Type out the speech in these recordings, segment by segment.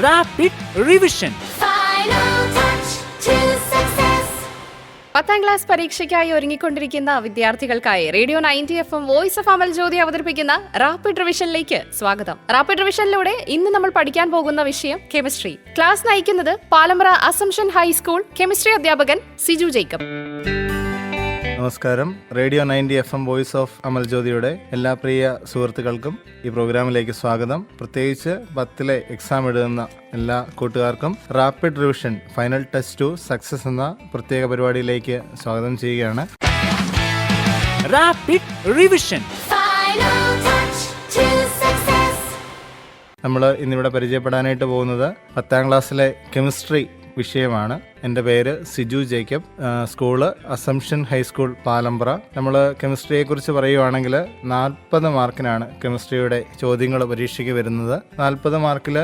Rapid Revision. പത്താം class പരീക്ഷയ്ക്കായി ഒരുങ്ങിക്കൊണ്ടിരിക്കുന്ന വിദ്യാർത്ഥികൾക്കായി radio 90 FM voice of Amal Jyothi അവതരിപ്പിക്കുന്ന റാപ്പിഡ് റിവിഷനിലേക്ക് സ്വാഗതം. റാപ്പിഡ് റിവിഷനിലൂടെ ഇന്ന് നമ്മൾ പഠിക്കാൻ പോകുന്ന വിഷയം കെമിസ്ട്രി. ക്ലാസ് നയിക്കുന്നത് പാലമ്പ്ര അസംഷൻ ഹൈസ്കൂൾ കെമിസ്ട്രി അധ്യാപകൻ സിജു ജേക്കബ്. നമസ്കാരം. റേഡിയോ 90 FM വോയിസ് ഓഫ് അമൽ ജ്യോതിയുടെ എല്ലാ പ്രിയ സുഹൃത്തുക്കൾക്കും ഈ പ്രോഗ്രാമിലേക്ക് സ്വാഗതം. പ്രത്യേകിച്ച് 10ലെ എക്സാം എഴുതുന്ന എല്ലാ കൂട്ടുകാർക്കും rapid revision final test to success എന്ന പ്രത്യേക പരിപാടിയിലേക്ക് സ്വാഗതം ചെയ്യുകയാണ്. Rapid Revision. നമ്മൾ ഇന്നിവിടെ പരിചയപ്പെടാനായിട്ട് പോകുന്നത് 10ാം ക്ലാസ്സിലെ കെമിസ്ട്രി വിഷയമാണ്. എൻ്റെ പേര് Siju Jacob. School assumption high school Palampra. നമ്മൾ കെമിസ്ട്രിയെക്കുറിച്ച് പറയുവാണെങ്കിൽ 40 മാർക്കിനാണ് കെമിസ്ട്രിയുടെ ചോദ്യങ്ങൾ പരീക്ഷയ്ക്ക് വരുന്നത്. 40 മാർക്കിൽ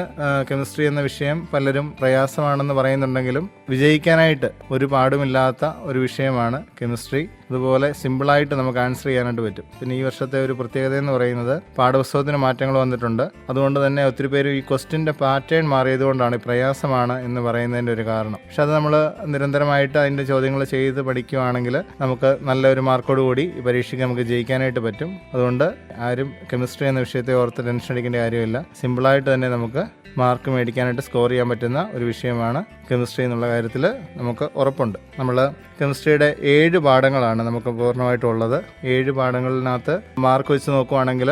കെമിസ്ട്രി എന്ന വിഷയം പലരും പ്രയാസമാണെന്ന് പറയുന്നുണ്ടെങ്കിലും വിജയിക്കാനായിട്ട് ഒരു പാടുമില്ലാത്ത ഒരു വിഷയമാണ് കെമിസ്ട്രി. അതുപോലെ സിമ്പിളായിട്ട് നമുക്ക് ആൻസർ ചെയ്യാനായിട്ട് പറ്റും. പിന്നെ ഈ വർഷത്തെ ഒരു പ്രത്യേകത എന്ന് പറയുന്നത് പാഠപുസ്തകത്തിന് മാറ്റങ്ങൾ വന്നിട്ടുണ്ട്. അതുകൊണ്ട് തന്നെ ഒത്തിരി പേര് ഈ ക്വസ്റ്റ്യൻ്റെ പാറ്റേൺ മാറിയതുകൊണ്ടാണ് പ്രയാസമാണ് എന്ന് പറയുന്നതിൻ്റെ ഒരു കാരണം. പക്ഷെ അത് നമ്മൾ നിരന്തരമായിട്ട് അതിൻ്റെ ചോദ്യങ്ങൾ ചെയ്ത് പഠിക്കുകയാണെങ്കിൽ നമുക്ക് നല്ലൊരു മാർക്കോടുകൂടി ഈ പരീക്ഷയ്ക്ക് നമുക്ക് ജയിക്കാനായിട്ട് പറ്റും. അതുകൊണ്ട് ആരും കെമിസ്ട്രി എന്ന വിഷയത്തെ ഓർത്ത് ടെൻഷൻ അടിക്കേണ്ട കാര്യമില്ല. സിമ്പിളായിട്ട് തന്നെ നമുക്ക് മാർക്ക് മേടിക്കാനായിട്ട് സ്കോർ ചെയ്യാൻ പറ്റുന്ന ഒരു വിഷയമാണ് കെമിസ്ട്രി എന്നുള്ള കാര്യത്തിൽ നമുക്ക് ഉറപ്പുണ്ട്. നമ്മൾ കെമിസ്ട്രിയുടെ 7 പാഠങ്ങളാണ് നമുക്ക് പൂർണ്ണമായിട്ടുള്ളത്. 7 പാഠങ്ങളിനകത്ത് മാർക്ക് വെച്ച് നോക്കുവാണെങ്കിൽ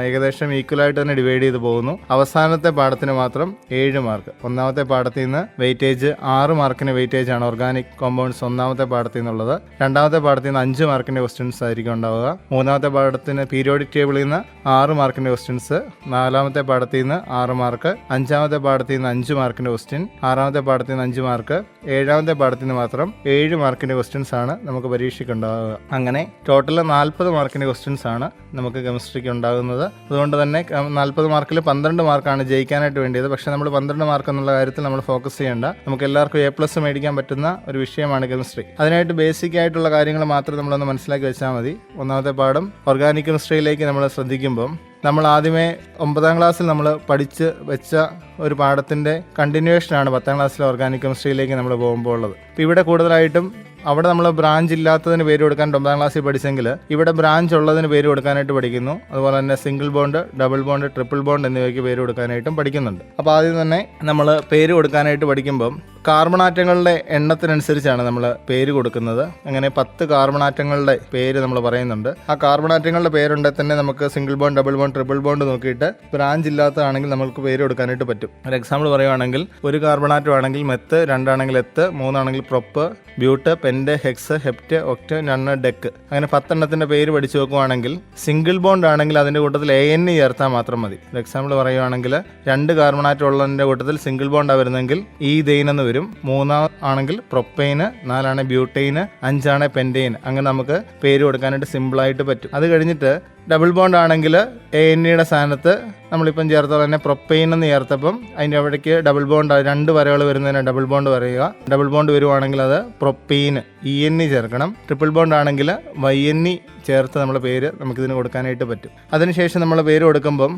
ഏകദേശം ഈക്വലായിട്ട് തന്നെ ഡിവൈഡ് ചെയ്ത് പോകുന്നു. അവസാനത്തെ പാഠത്തിന് മാത്രം 7 മാർക്ക്. ഒന്നാമത്തെ പാഠത്തിൽ നിന്ന് വെയിറ്റേജ് 6 മാർക്കിന് വെയിറ്റേജ് ആണ് ഓർഗാനിക് കോമ്പൗണ്ട്സ് ഒന്നാമത്തെ പാഠത്തിൽ നിന്നുള്ളത്. രണ്ടാമത്തെ പാഠത്തിൽ നിന്ന് 5 മാർക്കിൻ്റെ ക്വസ്റ്റ്യൻസ് ആയിരിക്കും ഉണ്ടാവുക. മൂന്നാമത്തെ പാഠത്തിന് പീരിയോഡിക് ടേബിളിൽ നിന്ന് 6 മാർക്കിൻ്റെ ക്വസ്റ്റ്യൻസ്. നാലാമത്തെ പാഠത്തിൽ നിന്ന് 6 മാർക്ക്. അഞ്ചാമത്തെ പാഠത്തിൽ നിന്ന് 5 മാർക്കിൻ്റെ ക്വസ്റ്റ്യൻ. ആറാമത്തെ പാഠത്തിൽ നിന്ന് 5 മാർക്ക്. ഏഴാമത്തെ പാഠത്തിൽ നിന്ന് മാത്രം 7 മാർക്കിൻ്റെ ക്വസ്റ്റ്യൻസ് ആണ് നമുക്ക് പരീക്ഷയ്ക്ക് ഉണ്ടാവുക. അങ്ങനെ ടോട്ടൽ 40 മാർക്കിൻ്റെ ക്വസ്റ്റ്യൻസ് ആണ് നമുക്ക് കെമിസ്ട്രിക്ക് ഉണ്ടാകുന്നത്. അതുകൊണ്ട് തന്നെ 40 മാർക്കിൽ 12 മാർക്കാണ് ജയിക്കാനായിട്ട് വേണ്ടിയത്. പക്ഷേ നമ്മൾ 12 മാർക്ക് എന്നുള്ള കാര്യത്തിൽ നമ്മൾ ഫോക്കസ് ചെയ്യേണ്ട. നമുക്ക് എല്ലാവർക്കും A+ മേടിക്കാൻ പറ്റുന്ന ഒരു വിഷയമാണ് കെമിസ്ട്രി. അതിനായിട്ട് ബേസിക് ആയിട്ടുള്ള കാര്യങ്ങൾ മാത്രം നമ്മളൊന്ന് മനസ്സിലാക്കി വെച്ചാൽ മതി. ഒന്നാമത്തെ പാഠം ഓർഗാനിക് കെമിസ്ട്രിയിലേക്ക് നമ്മൾ ശ്രദ്ധിക്കുമ്പം നമ്മൾ ആദ്യമേ 9ാം ക്ലാസ്സിൽ നമ്മൾ പഠിച്ച് വെച്ച ഒരു പാഠത്തിൻ്റെ കണ്ടിന്യൂവേഷനാണ് 10ാം ക്ലാസ്സിലെ ഓർഗാനിക് കെമിസ്ട്രിയിലേക്ക് നമ്മൾ പോകുമ്പോൾ ഉള്ളത്. ഇപ്പോൾ ഇവിടെ കൂടുതലായിട്ടും അവിടെ നമ്മൾ ബ്രാഞ്ച് ഇല്ലാത്തതിന് പേര് കൊടുക്കാൻ 9ാം ക്ലാസ്സിൽ പഠിച്ചെങ്കിൽ ഇവിടെ ബ്രാഞ്ച് ഉള്ളതിന് പേര് കൊടുക്കാനായിട്ട് പഠിക്കുന്നു. അതുപോലെ തന്നെ single bond, double bond, triple bond എന്നിവയ്ക്ക് പേര് കൊടുക്കാനായിട്ടും പഠിക്കുന്നുണ്ട്. അപ്പോൾ ആദ്യം തന്നെ നമ്മൾ പേര് കൊടുക്കാനായിട്ട് പഠിക്കുമ്പം കാർബൺ ആറ്റങ്ങളുടെ എണ്ണത്തിനനുസരിച്ചാണ് നമ്മൾ പേര് കൊടുക്കുന്നത്. അങ്ങനെ 10 കാർബൺ ആറ്റങ്ങളുടെ പേര് നമ്മൾ പറയുന്നുണ്ട്. ആ കാർബൺ ആറ്റങ്ങളുടെ പേരുണ്ടെങ്കിൽ തന്നെ നമുക്ക് single bond, double bond, triple bond നോക്കിയിട്ട് ബ്രാഞ്ച് ഇല്ലാത്തതാണെങ്കിൽ നമുക്ക് പേര് കൊടുക്കാനായിട്ട് പറ്റും. ഒരു എക്സാമ്പിൾ പറയുവാണെങ്കിൽ ഒരു കാർബൺ ആറ്റം ആണെങ്കിൽ മെത്ത്, 2 ആണെങ്കിൽ എത്ത്, 3 ആണെങ്കിൽ prop, ബ്യൂട്ട്, pent, hex, hept, Oct, നണ്ണ്, dec. അങ്ങനെ 10 എണ്ണത്തിന്റെ പേര് പഠിച്ചു നോക്കുവാണെങ്കിൽ സിംഗിൾ ബോണ്ട് ആണെങ്കിൽ അതിന്റെ കൂട്ടത്തിൽ AN ചേർത്താൽ മാത്രം മതി. ഒരു എക്സാമ്പിൾ പറയുവാണെങ്കിൽ 2 കാർബൺ ആറ്റം ഉള്ളതിന്റെ കൂട്ടത്തിൽ സിംഗിൾ ബോണ്ടാണ് വരുന്നെങ്കിൽ ഈഥെയ്ൻ എന്ന് വരും. 3 ആണെങ്കിൽ പ്രൊപ്പൈന്, 4 ആണ് ബ്യൂട്ടൈന്, 5 ആണ് പെന്റൈൻ. അങ്ങനെ നമുക്ക് പേര് കൊടുക്കാനായിട്ട് സിമ്പിളായിട്ട് പറ്റും. അത് കഴിഞ്ഞിട്ട് ഡബിൾ ബോണ്ട് ആണെങ്കിൽ ANയുടെ സ്ഥാനത്ത് നമ്മളിപ്പം ചേർത്തത് തന്നെ പ്രൊപ്പൈൻ എന്ന് ചേർത്തപ്പം അതിൻ്റെ അവിടേക്ക് ഡബിൾ ബോണ്ട് 2 വരകൾ വരുന്നതിന് ഡബിൾ ബോണ്ട് പറയുക. ഡബിൾ ബോണ്ട് വരുവാണെങ്കിൽ അത് പ്രൊപ്പൈന് EN ചേർക്കണം. ട്രിപ്പിൾ ബോണ്ട് ആണെങ്കിൽ YN ചേർത്ത് നമ്മൾ പേര് നമുക്കിതിന് കൊടുക്കാനായിട്ട് പറ്റും. അതിനുശേഷം നമ്മൾ പേര് കൊടുക്കുമ്പം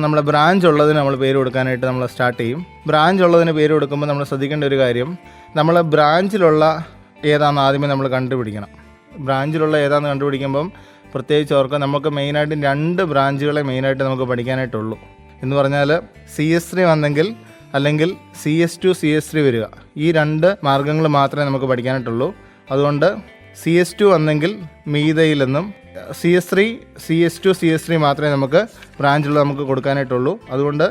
നമ്മൾ ബ്രാഞ്ച് ഉള്ളതിന് നമ്മൾ പേര് കൊടുക്കാനായിട്ട് നമ്മൾ സ്റ്റാർട്ട് ചെയ്യും. ബ്രാഞ്ച് ഉള്ളതിന് പേര് കൊടുക്കുമ്പോൾ നമ്മൾ ശ്രദ്ധിക്കേണ്ട ഒരു കാര്യം, നമ്മൾ ബ്രാഞ്ചിലുള്ള ഏതാണെന്ന് ആദ്യമേ നമ്മൾ കണ്ടുപിടിക്കണം. ബ്രാഞ്ചിലുള്ള ഏതാണെന്ന് കണ്ടുപിടിക്കുമ്പം പ്രത്യേകിച്ച് ഓർക്കുക, നമുക്ക് മെയിനായിട്ട് 2 ബ്രാഞ്ചുകളെ മെയിനായിട്ട് നമുക്ക് പഠിക്കാനായിട്ടുള്ളൂ. എന്ന് പറഞ്ഞാൽ CS3 വന്നെങ്കിൽ അല്ലെങ്കിൽ CS2 CS3 വരിക. ഈ 2 മാർഗ്ഗങ്ങൾ മാത്രമേ നമുക്ക് പഠിക്കാനായിട്ടുള്ളൂ. അതുകൊണ്ട് CS2 വന്നെങ്കിൽ മീഥൈലെന്നും CS3 CS2 CS3 മാത്രമേ നമുക്ക് ബ്രാഞ്ചുള്ള നമുക്ക് കൊടുക്കാനായിട്ടുള്ളൂ. അതുകൊണ്ട്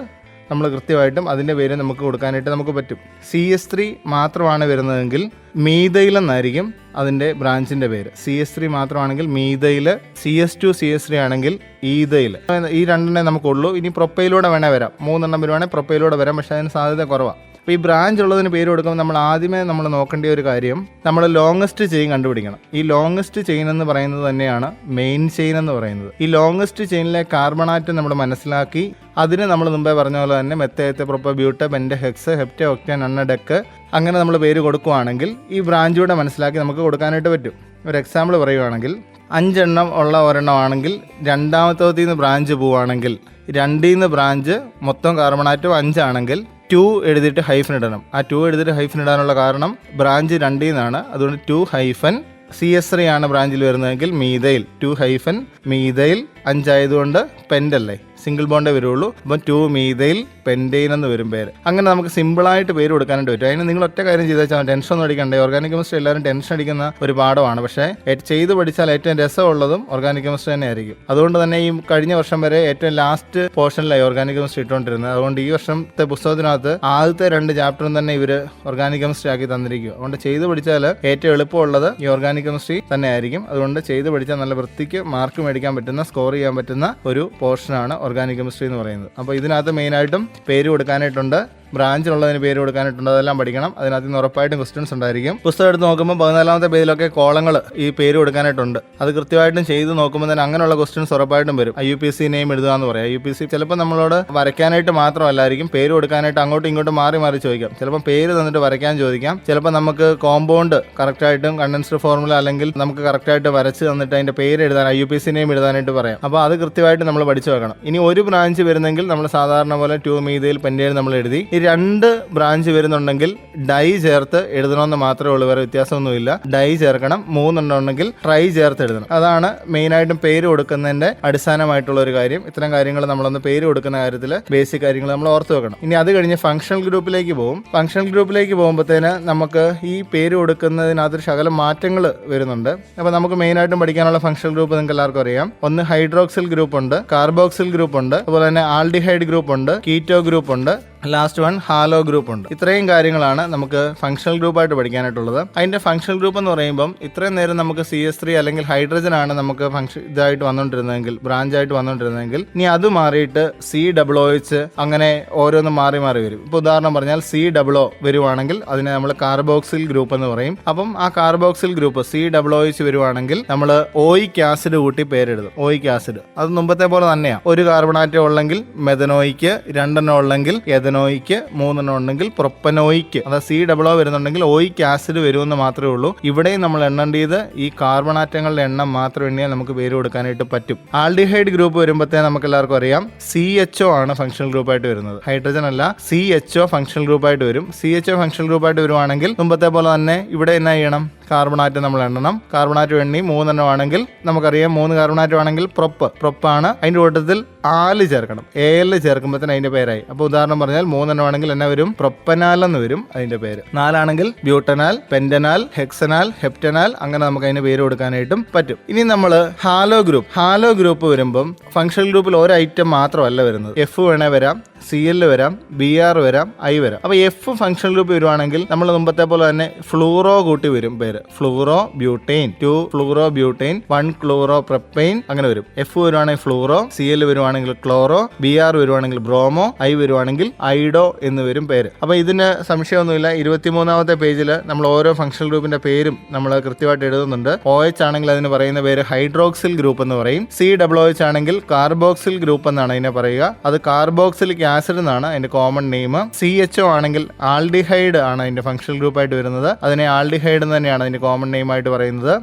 നമ്മൾ കൃത്യമായിട്ടും അതിൻ്റെ പേര് നമുക്ക് കൊടുക്കാനായിട്ട് നമുക്ക് പറ്റും. CS3 മാത്രമാണ് വരുന്നതെങ്കിൽ മീഥൈൽ എന്നായിരിക്കും അതിൻ്റെ ബ്രാഞ്ചിൻ്റെ പേര്. CS3 മാത്രമാണെങ്കിൽ മീഥൈൽ, CS2 CS3 ആണെങ്കിൽ ഈഥൈൽ. ഈ 2 നമുക്കുള്ളൂ. ഇനി പ്രൊപ്പൈലൂടെ വേണേൽ വരാം. 3 വരുവാണെങ്കിൽ പ്രൊപ്പൈലൂടെ വരാം. പക്ഷേ അതിന് സാധ്യത കുറവാണ്. അപ്പോൾ ഈ ബ്രാഞ്ച് ഉള്ളതിന് പേര് കൊടുക്കുമ്പോൾ നമ്മൾ ആദ്യമേ നമ്മൾ നോക്കേണ്ട ഒരു കാര്യം, നമ്മൾ ലോങ്ങസ്റ്റ് ചെയിൻ കണ്ടുപിടിക്കണം. ഈ ലോങ്ങസ്റ്റ് ചെയിൻ എന്ന് പറയുന്നത് തന്നെയാണ് മെയിൻ ചെയിൻ എന്ന് പറയുന്നത്. ഈ ലോങ്ങസ്റ്റ് ചെയിനിലെ കാർബൺ ആറ്റം നമ്മൾ മനസ്സിലാക്കി അതിന് നമ്മൾ മുമ്പേ പറഞ്ഞ പോലെ തന്നെ meth, prop, but, pent, hex, hept, oct, non, dec അങ്ങനെ നമ്മൾ പേര് കൊടുക്കുകയാണെങ്കിൽ ഈ ബ്രാഞ്ചൂടെ മനസ്സിലാക്കി നമുക്ക് കൊടുക്കാനായിട്ട് പറ്റും. ഒരു എക്സാമ്പിൾ പറയുകയാണെങ്കിൽ 5 എണ്ണം ഉള്ള ഒരെണ്ണമാണെങ്കിൽ രണ്ടാമത്തേതിൽ നിന്ന് ബ്രാഞ്ച് പോവുകയാണെങ്കിൽ 2 ബ്രാഞ്ച് മൊത്തം കാർബൺ ആറ്റം 5 ആണെങ്കിൽ 2 എഴുതിയിട്ട് ഹൈഫൻ ഇടണം. ആ 2 എഴുതിയിട്ട് ഹൈഫൻ ഇടാനുള്ള കാരണം ബ്രാഞ്ച് 2 നിന്നാണ്. അതുകൊണ്ട് 2 CS3 ആണ് ബ്രാഞ്ചിൽ വരുന്നതെങ്കിൽ മീതയിൽ 2 മീതയിൽ 5 ആയതുകൊണ്ട് പെൻഡല്ലേ, സിംഗിൾ ബോണ്ടേ വരുള്ളൂ. അപ്പം 2 മീതയിൽ പെൻഡെയിൻ എന്ന് വരും പേര്. അങ്ങനെ നമുക്ക് സിമ്പിളായിട്ട് പേര് കൊടുക്കാനായിട്ട് പറ്റും. അതിന് നിങ്ങൾ ഒറ്റ കാര്യം ചെയ്താൽ ടെൻഷൻ ഒന്നും അടിക്കണ്ടേ. ഓർഗാനിക് കെമിസ്ട്രി എല്ലാവരും ടെൻഷൻ അടിക്കുന്ന ഒരു പാഠമാണ്. പക്ഷേ ചെയ്ത് പഠിച്ചാൽ ഏറ്റവും രസമുള്ളതും ഓർഗാനിക് കെമിസ്ട്രി തന്നെ ആയിരിക്കും. അതുകൊണ്ട് തന്നെ ഈ കഴിഞ്ഞ വർഷം വരെ ഏറ്റവും ലാസ്റ്റ് പോർഷനിലായി ഓർഗാനിക് കെമിസ്ട്രി ഇട്ടുകൊണ്ടിരുന്നത്. അതുകൊണ്ട് ഈ വർഷത്തെ പുസ്തകത്തിനകത്ത് ആദ്യത്തെ 2 ചാപ്റ്ററും തന്നെ ഇവർ ഓർഗാനിക് കെമിസ്ട്രി ആക്കി തന്നിരിക്കും. അതുകൊണ്ട് ചെയ്ത് പഠിച്ചാൽ ഏറ്റവും എളുപ്പമുള്ളത് ഈ ഓർഗാനിക് കെമിസ്ട്രി തന്നെ ആയിരിക്കും. അതുകൊണ്ട് ചെയ്ത് പഠിച്ചാൽ നല്ല വൃത്തിക്ക് മാർക്ക് മേടിക്കാൻ പറ്റുന്ന, സ്കോർ ചെയ്യാൻ പറ്റുന്ന ഒരു പോർഷനാണ് ഓർഗാനിക് കെമിസ്ട്രി എന്ന് പറയുന്നത്. അപ്പോൾ ഇതിനകത്ത് മെയിനായിട്ടും പേര് കൊടുക്കാനായിട്ടുണ്ട്, ബ്രാഞ്ചിലുള്ളതിന് പേര് കൊടുക്കാനായിട്ടുണ്ട്. അതെല്ലാം പഠിക്കണം. അതിനകത്ത് നിന്ന് ഉറപ്പായിട്ടും ക്വസ്റ്റ്യൻസ് ഉണ്ടായിരിക്കും. പുസ്തകം എടുത്ത് നോക്കുമ്പോൾ 14ാമത്തെ പേജിലൊക്കെ കോളങ്ങൾ ഈ പേര് കൊടുക്കാനായിട്ടുണ്ട്. അത് കൃത്യമായിട്ടും ചെയ്ത് നോക്കുമ്പോൾ തന്നെ അങ്ങനെയുള്ള ക്വസ്റ്റ്യൻസ് ഉറപ്പായിട്ടും വരും. IUPAC നെയിം എഴുതുക എന്ന് പറയാം. IUPAC ചിലപ്പോൾ നമ്മളോട് വരയ്ക്കാനായിട്ട് മാത്രമല്ലായിരിക്കും, പേര് കൊടുക്കാനായിട്ട് അങ്ങോട്ടും ഇങ്ങോട്ടും മാറി മാറി ചോദിക്കാം. ചിലപ്പോൾ പേര് തന്നിട്ട് വരയ്ക്കാൻ ചോദിക്കാം. ചിലപ്പോൾ നമുക്ക് കോമ്പൗണ്ട് കറക്റ്റായിട്ടും കണ്ടൻസ്ഡ് ഫോർമുല അല്ലെങ്കിൽ നമുക്ക് കറക്റ്റായിട്ട് വരച്ച് തന്നിട്ട് അതിൻ്റെ പേര് എഴുതാൻ IUPAC നെയിം എഴുതാനായിട്ട് പറയാം. അപ്പോൾ അത് കൃത്യമായിട്ട് നമ്മൾ പഠിച്ചു വെക്കണം. ഇനി ഒരു ബ്രാഞ്ച് വരുന്നെങ്കിൽ നമ്മൾ സാധാരണ പോലെ 2 മീതയിൽ പെൻഡെയിൻ നമ്മൾ എഴുതി. ഈ 2 ബ്രാഞ്ച് വരുന്നുണ്ടെങ്കിൽ ഡൈ ചേർത്ത് എഴുതണമെന്ന് മാത്രമേ ഉള്ളൂ, വേറെ വ്യത്യാസമൊന്നുമില്ല. ഡൈ ചേർക്കണം. 3 എണ്ണം ഉണ്ടെങ്കിൽ ട്രൈ ചേർത്ത് എഴുതണം. അതാണ് മെയിനായിട്ടും പേര് കൊടുക്കുന്നതിന്റെ അടിസ്ഥാനമായിട്ടുള്ള ഒരു കാര്യം. ഇത്തരം കാര്യങ്ങൾ നമ്മളൊന്ന് പേര് കൊടുക്കുന്ന കാര്യത്തിൽ ബേസിക് കാര്യങ്ങൾ നമ്മൾ ഓർത്ത് വെക്കണം. ഇനി അത് കഴിഞ്ഞ് ഫംഗ്ഷണൽ ഗ്രൂപ്പിലേക്ക് പോകും. ഫംഗ്ഷണൽ ഗ്രൂപ്പിലേക്ക് പോകുമ്പോഴത്തേന് നമുക്ക് ഈ പേര് കൊടുക്കുന്നതിനകത്ത് ശകലം മാറ്റങ്ങൾ വരുന്നുണ്ട്. അപ്പോൾ നമുക്ക് മെയിനായിട്ടും പഠിക്കാനുള്ള ഫംഗ്ഷണൽ ഗ്രൂപ്പ് നിങ്ങൾക്ക് എല്ലാവർക്കും അറിയാം. ഒന്ന് ഹൈഡ്രോക്സിൽ ഗ്രൂപ്പ് ഉണ്ട്, കാർബോക്സിൽ ഗ്രൂപ്പ് ഉണ്ട്, അതുപോലെ തന്നെ ആൽഡിഹൈഡ് ഗ്രൂപ്പ് ഉണ്ട്, കീറ്റോ ഗ്രൂപ്പ് ഉണ്ട്, ലാസ്റ്റ് വൺ ഹാലോ ഗ്രൂപ്പ് ഉണ്ട്. ഇത്രയും കാര്യങ്ങളാണ് നമുക്ക് ഫംഗ്ഷണൽ ഗ്രൂപ്പായിട്ട് പഠിക്കാനായിട്ടുള്ളത്. അതിന്റെ ഫംഗ്ഷണൽ ഗ്രൂപ്പ് എന്ന് പറയുമ്പോൾ ഇത്രയും നേരം നമുക്ക് CS3 അല്ലെങ്കിൽ ഹൈഡ്രജൻ ആണ് നമുക്ക് ഇതായിട്ട് വന്നുകൊണ്ടിരുന്നതെങ്കിൽ, ബ്രാഞ്ചായിട്ട് വന്നുകൊണ്ടിരുന്നതെങ്കിൽ, ഇനി അത് മാറിയിട്ട് COOH അങ്ങനെ ഓരോന്നും മാറി മാറി വരും. ഇപ്പോൾ ഉദാഹരണം പറഞ്ഞാൽ COO വരുവാണെങ്കിൽ അതിനെ നമ്മൾ കാർബോക്സിൽ ഗ്രൂപ്പ് എന്ന് പറയും. അപ്പം ആ കാർബോക്സിൽ ഗ്രൂപ്പ് COOH വരുവാണെങ്കിൽ നമ്മൾ ഓയിക് ആസിഡ് കൂട്ടി പേരെഴുതും. ഓയിക് ആസിഡ് അത് മുമ്പത്തെ പോലെ തന്നെയാണ്. ഒരു കാർബണാറ്റം ഉള്ളെങ്കിൽ മെഥനോയിക്ക്, 2 എണ്ണം ഉള്ളെങ്കിൽ എഥനോയിക്ക്, 3 എണ്ണം ഉണ്ടെങ്കിൽ പ്രൊപ്പനോയിക്ക്. അതായത് COO വരുന്നുണ്ടെങ്കിൽ ഓയിക് ആസിഡ് വരുമെന്ന് മാത്രമേ ഉള്ളൂ. ഇവിടെയും നമ്മൾ എണ്ണേണ്ടത് ഈ കാർബണാറ്റങ്ങളുടെ എണ്ണം മാത്രം എണ്ണിയാൽ നമുക്ക് പേര് കൊടുക്കാനായിട്ട് പറ്റും. ആൽഡിഹൈഡ് ഗ്രൂപ്പ് വരുമ്പോഴത്തേ നമുക്ക് എല്ലാവർക്കും അറിയാം CHO ആണ് ഫംഗ്ഷണൽ ഗ്രൂപ്പായിട്ട് വരുന്നത്. ഹൈഡ്രജൻ അല്ല, CHO ഫംഗ്ഷണൽ ഗ്രൂപ്പായിട്ട് വരും. CHO ഫംഗ്ഷണൽ ഗ്രൂപ്പായിട്ട് വരുവാണെങ്കിൽ മുമ്പത്തെ പോലെ തന്നെ ഇവിടെ എന്നാ ചെയ്യണം, കാർബണാറ്റം നമ്മൾ എണ്ണണം. കാർബണാറ്റം എണ്ണി 3 എണ്ണം ആണെങ്കിൽ നമുക്കറിയാം 3 കാർബണാറ്റം ആണെങ്കിൽ പ്രൊപ്പാണ്. അതിന്റെ കൂട്ടത്തിൽ ആല് ചേർക്കണം. AL ചേർക്കുമ്പോഴത്തേന് അതിന്റെ പേരായി. അപ്പോൾ ഉദാഹരണം പറഞ്ഞാൽ 3 എണ്ണം ആണെങ്കിൽ എന്നാ വരും, പ്രൊപ്പനാൽ എന്ന് വരും അതിന്റെ പേര്. 4 ആണെങ്കിൽ ബ്യൂട്ടനാൽ, പെന്റനാൽ, ഹെക്സനാൽ, ഹെപ്റ്റനാൽ, അങ്ങനെ നമുക്ക് അതിന് പേര് കൊടുക്കാനായിട്ടും പറ്റും. ഇനി നമ്മൾ ഹാലോ ഗ്രൂപ്പ് വരുമ്പം ഫംഗ്ഷണൽ ഗ്രൂപ്പിൽ ഒരു ഐറ്റം മാത്രമല്ല വരുന്നത്. F വേണേ വരാം, CL വരാം, BR വരാം, I വരാം. അപ്പോൾ F ഫംഗ്ഷണൽ ഗ്രൂപ്പ് വരുവാണെങ്കിൽ നമ്മൾ മുമ്പത്തെ പോലെ തന്നെ ഫ്ലൂറോ കൂട്ടി വരും പേര്. Fluoro butyne, 2 fluoro butyne, 1 chloro propyne, അങ്ങനെ വരും. F വരുവാണെങ്കിൽ ഫ്ലൂറോ, CL വരുവാണെങ്കിൽ ക്ലോറോ, BR വരുവാണെങ്കിൽ ബ്രോമോ, I വരുവാണെങ്കിൽ ഐഡോ എന്ന് വരും പേര്. അപ്പോൾ ഇതിന് സംശയമൊന്നുമില്ല. 23ാമത്തെ പേജിൽ നമ്മൾ ഓരോ ഫംഗ്ഷണൽ ഗ്രൂപ്പിന്റെ പേരും നമ്മൾ കൃത്യമായിട്ട് എഴുതുന്നുണ്ട്. OH ആണെങ്കിൽ അതിന് പറയുന്ന പേര് ഹൈഡ്രോക്സിൽ ഗ്രൂപ്പ് എന്ന് പറയും. COOH ആണെങ്കിൽ കാർബോക്സിൽ ഗ്രൂപ്പ് എന്നാണ് അതിനെ പറയുക. അത് കാർബോക്സിലിക് ആസിഡ് എന്നാണ് അതിന്റെ കോമൺ നെയിം. CHO ആണെങ്കിൽ ആൽഡിഹൈഡ് ആണ് അതിന്റെ ഫംഗ്ഷണൽ ഗ്രൂപ്പായിട്ട് വരുന്നത്. അതിനെ ആൽഡിഹൈഡ് തന്നെയാണ് അതിന്റെ കോമൺ നെയിം ആയിട്ട് പറയുന്നത്.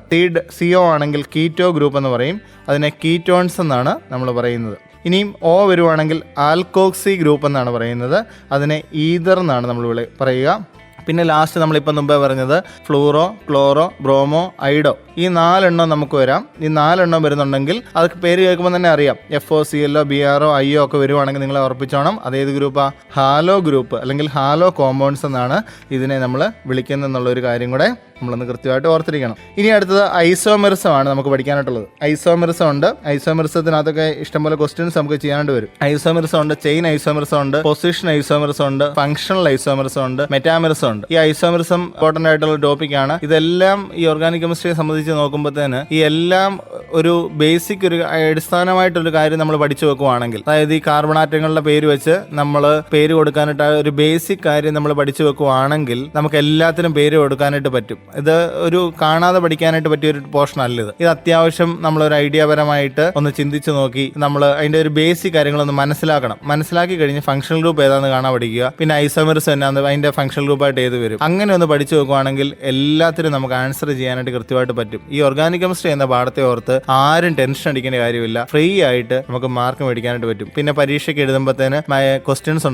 CO ആണെങ്കിൽ കീറ്റോ ഗ്രൂപ്പ് എന്ന് പറയും. അതിനെ കീറ്റോൺസ് എന്നാണ് നമ്മൾ പറയുന്നത്. ഇനിയും O വരുവാണെങ്കിൽ ആൽക്കോക്സി ഗ്രൂപ്പ് എന്നാണ് പറയുന്നത്. അതിനെ ഈതർ എന്നാണ് നമ്മൾ പറയുക. പിന്നെ ലാസ്റ്റ് നമ്മളിപ്പോൾ മുമ്പേ പറഞ്ഞത് ഫ്ലൂറോ, ക്ലോറോ, ബ്രോമോ, ഐഡോ, ഈ 4 എണ്ണം നമുക്ക് വരാം. ഈ 4 എണ്ണം വരുന്നുണ്ടെങ്കിൽ അത് പേര് കേൾക്കുമ്പോൾ തന്നെ അറിയാം. FO, CL, BR, IO ഒക്കെ വരുവാണെങ്കിൽ നിങ്ങളെ ഉറപ്പിച്ചോണം അതേത് ഗ്രൂപ്പാ, ഹാലോ ഗ്രൂപ്പ് അല്ലെങ്കിൽ ഹാലോ കോമ്പൗണ്ട്സ് എന്നാണ് ഇതിനെ നമ്മൾ വിളിക്കുന്നത് എന്നുള്ളൊരു കാര്യം കൂടെ നമ്മളൊന്ന് കൃത്യമായിട്ട് ഓർത്തിരിക്കണം. ഇനി അടുത്തത് ഐസോമെറിസം ആണ് നമുക്ക് പഠിക്കാനായിട്ടുള്ളത്. ഐസോമെറിസം ഉണ്ട്. ഐസോമെറിസത്തിനകത്തൊക്കെ ഇഷ്ടംപോലെ ക്വസ്റ്റ്യൻസ് നമുക്ക് ചെയ്യാനായിട്ട് വരും. ഐസോമെറിസം ഉണ്ട്, ചെയിൻ ഐസോമെറിസം ഉണ്ട്, പൊസിഷൻ ഐസോമെറിസം ഉണ്ട്, ഫംഗ്ഷണൽ ഐസോമെറിസം ഉണ്ട്, മെറ്റാമെറിസം ഉണ്ട്. ഈ ഐസോമെറിസം ഇമ്പോർട്ടന്റ് ആയിട്ടുള്ള ടോപ്പിക് ആണ്. ഇതെല്ലാം ഈ ഓർഗാനിക് കെമിസ്ട്രിയെ സംബന്ധിച്ച് നോക്കുമ്പോഴത്തേന് ഈ എല്ലാം ഒരു ബേസിക് ഒരു അടിസ്ഥാനമായിട്ടൊരു കാര്യം നമ്മൾ പഠിച്ചു വെക്കുവാണെങ്കിൽ, അതായത് ഈ കാർബണാറ്റങ്ങളുടെ പേര് വെച്ച് നമ്മൾ പേര് കൊടുക്കാനായിട്ട് ഒരു ബേസിക് കാര്യം നമ്മൾ പഠിച്ചു വെക്കുവാണെങ്കിൽ നമുക്ക് എല്ലാത്തിനും പേര് കൊടുക്കാനായിട്ട് പറ്റും. ഇത് ഒരു കാണാതെ പഠിക്കാനായിട്ട് പറ്റിയ ഒരു പോർഷൻ അല്ല ഇത് അത്യാവശ്യം നമ്മളൊരു ഐഡിയാപരമായിട്ട് ഒന്ന് ചിന്തിച്ച് നോക്കി നമ്മൾ അതിന്റെ ഒരു ബേസിക് കാര്യങ്ങളൊന്ന് മനസ്സിലാക്കി കഴിഞ്ഞ് ഫംഗ്ഷണൽ ഗ്രൂപ്പ് ഏതാണെന്ന് കാണാൻ പഠിക്കുക. പിന്നെ ഐസോമെർസ് എന്നാന്ന് അതിന്റെ ഫംഗ്ഷണൽ ഗ്രൂപ്പായിട്ട് ഏത് വരും, അങ്ങനെ ഒന്ന് പഠിച്ചു നോക്കുവാണെങ്കിൽ എല്ലാത്തിനും നമുക്ക് ആൻസർ ചെയ്യാനായിട്ട് കൃത്യമായിട്ട് പറ്റും. ഈ ഓർഗാനിക് കെമിസ്ട്രി എന്ന പാഠത്തെ ഓർത്ത് ആരും ടെൻഷൻ അടിക്കേണ്ട കാര്യമില്ല. ഫ്രീ ആയിട്ട് നമുക്ക് മാർക്ക് മേടിക്കാനായിട്ട് പറ്റും. പിന്നെ പരീക്ഷയ്ക്ക് എഴുതുമ്പോഴത്തേന് ക്വസ്റ്റ്യൻസ്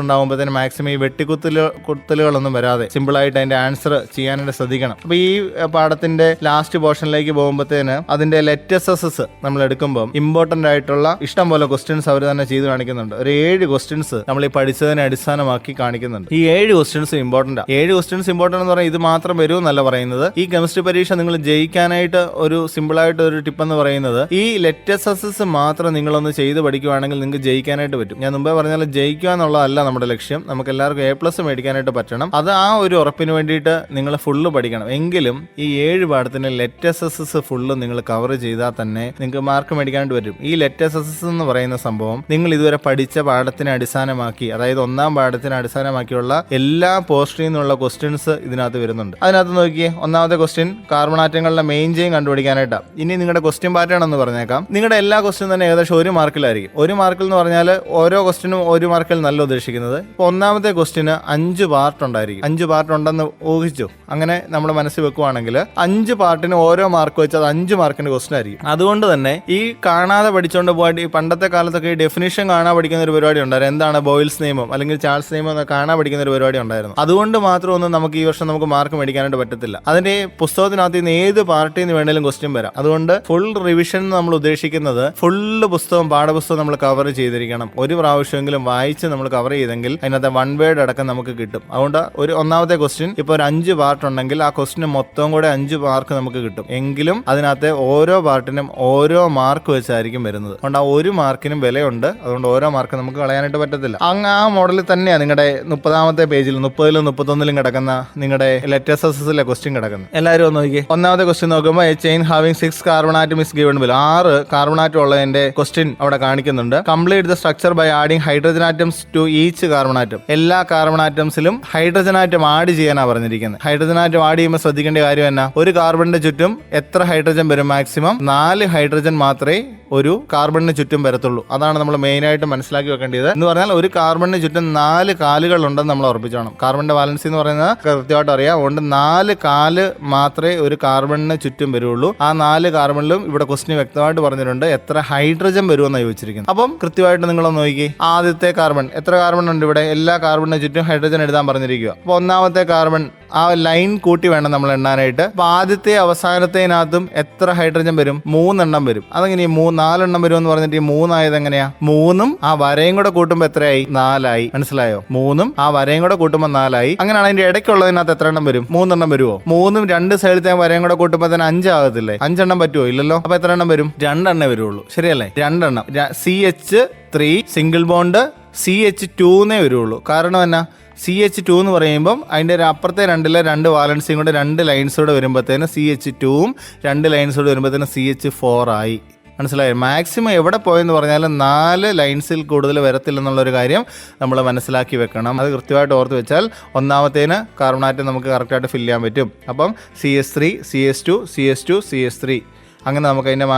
ഉണ്ടാവുമ്പോഴത്തേന് മാക്സിമം ഈ വെട്ടിക്കുത്തലുകളൊന്നും വരാതെ സിമ്പിളായിട്ട് അതിന്റെ ആൻസർ ചെയ്യാനായിട്ട് ശ്രദ്ധിക്കണം. അപ്പൊ ഈ പാഠത്തിന്റെ ലാസ്റ്റ് പോർഷനിലേക്ക് പോകുമ്പോഴത്തേന് അതിന്റെ ലെറ്റസസ് നമ്മൾ എടുക്കുമ്പോൾ ഇമ്പോർട്ടന്റ് ആയിട്ടുള്ള ഇഷ്ടം പോലെ ക്വസ്റ്റ്യൻസ് അവർ തന്നെ ചെയ്ത് കാണിക്കുന്നുണ്ട്. ഒരു 7 ക്വസ്റ്റ്യൻസ് നമ്മൾ ഈ പഠിച്ചതിനെ അടിസ്ഥാനമാക്കി കാണിക്കുന്നുണ്ട്. ഈ 7 ക്വസ്റ്റ്യൻസ് ഇമ്പോർട്ടന്റ് എന്ന് പറഞ്ഞാൽ ഇത് മാത്രം വരും എന്നല്ല പറയുന്നത്. ഈ കെമിസ്ട്രി പരീക്ഷ നിങ്ങൾ ജയിക്കാനായിട്ട് ഒരു സിമ്പിൾ ആയിട്ട് ഒരു ടിപ്പ് എന്ന് പറയുന്നത് ഈ ലെറ്റസസ് മാത്രം നിങ്ങളൊന്ന് ചെയ്ത് പഠിക്കുവാണെങ്കിൽ നിങ്ങൾക്ക് ജയിക്കാനായിട്ട് പറ്റും. ഞാൻ മുമ്പേ പറഞ്ഞാൽ ജയിക്കുക എന്നുള്ളതല്ല നമ്മുടെ ലക്ഷ്യം. നമുക്ക് എല്ലാവർക്കും A+ മേടിക്കാനായിട്ട് പറ്റണം. അത് ആ ഒരു ഉറപ്പിന് വേണ്ടിയിട്ട് നിങ്ങൾ ഫുള്ള് പഠിക്കണം. എങ്കിലും ഈ 7 പാഠത്തിന് ലെറ്റസസ് ഫുള്ള് നിങ്ങൾ കവർ ചെയ്താൽ തന്നെ നിങ്ങൾക്ക് മാർക്ക് മേടിക്കാനായിട്ട് പറ്റും. ഈ ലെറ്റസസ് എന്ന് പറയുന്ന സംഭവം നിങ്ങൾ ഇതുവരെ പഠിച്ച പാഠത്തിനെ അടിസ്ഥാനമാക്കി, അതായത് 1ാം പാഠത്തിനെ അടിസ്ഥാനമാക്കിയുള്ള എല്ലാ പോസ്റ്റിൽ നിന്നുള്ള ക്വസ്റ്റ്യൻസ് ഇതിനകത്ത് വരുന്നുണ്ട്. അതിനകത്ത് നോക്കിയേ, 1ാമത്തെ ക്വസ്റ്റ്യൻ കാർബൺ ആറ്റങ്ങളുടെ മെയിൻ ചെയിൻ കണ്ടുപിടിക്കാനായിട്ടാണ്. ഇനി നിങ്ങളുടെ ക്വസ്റ്റ്യൻ പാറ്റേൺ എന്ന് പറഞ്ഞേക്കാം. നിങ്ങളുടെ എല്ലാ ക്വസ്റ്റ്യൻ തന്നെ ഏകദേശം 1 മാർക്കിലായിരിക്കും. 1 മാർക്കിൽ എന്ന് പറഞ്ഞാൽ ഓരോ ക്വസ്റ്റ്യനും 1 മാർക്കിൽ നല്ല ഉദ്ദേശിക്കുന്നത്. ഇപ്പോൾ 1ാമത്തെ ക്വസ്റ്റ്യന് 5 പാർട്ട് ഉണ്ടായിരിക്കും. 5 പാർട്ട് ഉണ്ടെന്ന് ഊഹിച്ചു. അങ്ങനെ നമ്മൾ മനസ്സിൽ വെക്കുവാണെങ്കിൽ 5 പാർട്ടിന് ഓരോ മാർക്ക് വെച്ചാൽ അത് 5 മാർക്കിന്റെ ക്വസ്റ്റ്യൻ ആയിരിക്കും. അതുകൊണ്ട് തന്നെ ഈ കാണാതെ പഠിച്ചുകൊണ്ട് പോയിട്ട് ഈ പണ്ടത്തെ കാലത്തൊക്കെ ഈ ഡെഫിനിഷൻ കാണാൻ പഠിക്കുന്ന ഒരു പരിപാടി ഉണ്ടായിരുന്നു. എന്താണ് ബോയിൽസ് നിയമം അല്ലെങ്കിൽ ചാൾസ് നിയമം എന്ന് കാണാൻ പഠിക്കുന്ന ഒരു പരിപാടി ഉണ്ടായിരുന്നു. അതുകൊണ്ട് മാത്രമൊന്നും നമുക്ക് ഈ വർഷം നമുക്ക് മാർക്ക് മേടിക്കാനായിട്ട് പറ്റത്തില്ല. അതിന്റെ പുസ്തകത്തിനകത്ത് നിന്ന് ഏത് പാർട്ടിയിൽ നിന്ന് വേണമെങ്കിലും ക്വസ്റ്റ്യൻ വരാം. അതുകൊണ്ട് ഫുൾ റിവിഷൻ നമ്മൾ ഉദ്ദേശിക്കുന്നത് ഫുള്ള് പാഠപുസ്തകം നമ്മൾ കവർ ചെയ്തിരിക്കണം. ഒരു പ്രാവശ്യമെങ്കിലും വായിച്ച് നമ്മൾ കവർ ചെയ്തെങ്കിൽ അതിനകത്ത് 1 വേർഡ് അടക്കം നമുക്ക് കിട്ടും. അതുകൊണ്ട് ഒരു 1ാമത്തെ ക്വസ്റ്റ്യൻ ഇപ്പോൾ ഒരു 5 പാർട്ട് ഉണ്ടെങ്കിൽ ആ ക്വസ്റ്റ്യൻ മൊത്തം കൂടെ 5 മാർക്ക് നമുക്ക് കിട്ടും. എങ്കിലും അതിനകത്ത് ഓരോ പാർട്ടിനും ഓരോ മാർക്ക് വെച്ചായിരിക്കും വരുന്നത്. അതുകൊണ്ട് ആ 1 മാർക്കിനും വിലയുണ്ട്. അതുകൊണ്ട് ഓരോ മാർക്ക് നമുക്ക് കളയാനായിട്ട് പറ്റത്തില്ല. അങ്ങ് ആ മോഡലിൽ തന്നെയാണ് നിങ്ങളുടെ 30ാമത്തെ പേജിൽ 30ലും 31ലും കിടക്കുന്ന നിങ്ങളുടെ ലെറ്റസസിലെ ക്വസ്റ്റ്യൻ കിടക്കുന്നത്. എല്ലാവരും ഒന്ന് നോക്കിയേ. 1ാമത്തെ ക്വസ്റ്റ്യൻ നോക്കുമ്പോൾ a chain having 6 carbon atom is given below. 6 carbon atom ഉള്ളതിന്റെ ക്വസ്റ്റ്യൻ അവിടെ കാണിക്കുന്നുണ്ട്. Complete the structure by adding hydrogen atoms to each carbon atom. എല്ലാ കാർബൺ ആറ്റംസിലും ഹൈഡ്രജൻ ആറ്റം ആഡ് ചെയ്യാനാണ് പറഞ്ഞിരിക്കുന്നത്. ഹൈഡ്രജൻ ആറ്റം ആഡ് ചെയ്യുമ്പോൾ ശ്രദ്ധിക്കേണ്ട കാര്യം എന്നാ, ഒരു കാർബണിന്റെ ചുറ്റും എത്ര ഹൈഡ്രജൻ വരും? മാക്സിമം 4 ഹൈഡ്രജൻ മാത്രമേ ഒരു കാർബണിന് ചുറ്റും വരത്തുള്ളൂ. അതാണ് നമ്മൾ മെയിൻ ആയിട്ട് മനസ്സിലാക്കി വെക്കേണ്ടത്. എന്ന് പറഞ്ഞാൽ ഒരു കാർബണിന് ചുറ്റും 4 കാലുകൾ ഉണ്ടെന്ന് നമ്മൾ ഉറപ്പിച്ചോണം. കാർബണിന്റെ വാലൻസി എന്ന് പറയുന്നത് കൃത്യമായിട്ട് അറിയാം. അതുകൊണ്ട് 4 കാല് മാത്രമേ ഒരു കാർബണിന് ചുറ്റും വരുള്ളൂ. ആ 4 കാർബണിലും ഇവിടെ ക്വസ്റ്റ്യൻ വ്യക്തമായിട്ട് പറഞ്ഞിട്ടുണ്ട് എത്ര ഹൈഡ്രജൻ വരുമെന്ന് ചോദിച്ചിരിക്കുന്നത്. അപ്പം കൃത്യമായിട്ട് നിങ്ങളൊന്ന് നോക്കി, ആദ്യത്തെ കാർബൺ എത്ര കാർബൺ ഉണ്ട് ഇവിടെ? എല്ലാ കാർബണിന് ചുറ്റും ഹൈഡ്രജൻ എഴുതാൻ പറഞ്ഞിരിക്കുക. അപ്പൊ 1ാമത്തെ കാർബൺ ആ ലൈൻ കൂട്ടി വേണം നമ്മൾ എണ്ണാനായിട്ട്. അപ്പൊ ആദ്യത്തെ അവസാനത്തേനകത്തും എത്ര ഹൈഡ്രജൻ വരും? 3 എണ്ണം വരും. അതെങ്ങനെ 4 എണ്ണം വരും എന്ന് പറഞ്ഞിട്ട് ഈ 3 ആയത് എങ്ങനെയാ? 3ഉം ആ വരയും കൂടെ കൂട്ടുമ്പോ എത്രയായി? 4 ആയി. മനസ്സിലായോ? 3ഉം ആ വരയും കൂടെ കൂട്ടുമ്പോ 4 ആയി. അങ്ങനെയാണ് അതിന്റെ ഇടയ്ക്കുള്ളതിനകത്ത് എത്ര എണ്ണം വരും? 3 എണ്ണം വരുമോ? 3ഉം 2 സൈഡിലത്തെ വരയും കൂടെ കൂട്ടുമ്പോ തന്നെ 5 ആകത്തില്ലേ? 5 എണ്ണം പറ്റുമോ? ഇല്ലല്ലോ. അപ്പൊ എത്ര എണ്ണം വരും? 2 എണ്ണേ വരുള്ളൂ. ശരിയല്ലേ? 2 എണ്ണം. CH3 സിംഗിൾ ബോണ്ട് CH2 വരുള്ളൂ. കാരണം എന്നാ? CH2 എന്ന് പറയുമ്പം അതിൻ്റെ അപ്പുറത്തെ 2 വാലൻസിയും കൂടെ 2 ലൈൻസോടെ വരുമ്പോഴത്തേന് CH2ഉം 2 ലൈൻസോടെ വരുമ്പോഴത്തേന് CH4 ആയി. മനസ്സിലായോ? മാക്സിമം എവിടെ പോയെന്ന് പറഞ്ഞാൽ 4 ലൈൻസിൽ കൂടുതൽ വരത്തില്ലെന്നുള്ളൊരു കാര്യം നമ്മൾ മനസ്സിലാക്കി വെക്കണം. അത് കൃത്യമായിട്ട് ഓർത്ത് വെച്ചാൽ 1ാമത്തേന് കാർബൺ ആറ്റം നമുക്ക് കറക്റ്റായിട്ട് ഫില്ല് ചെയ്യാൻ പറ്റും. അപ്പം CH3 CH2 CH2 CH3 അങ്ങനെ നമുക്ക് അതിൻ്റെ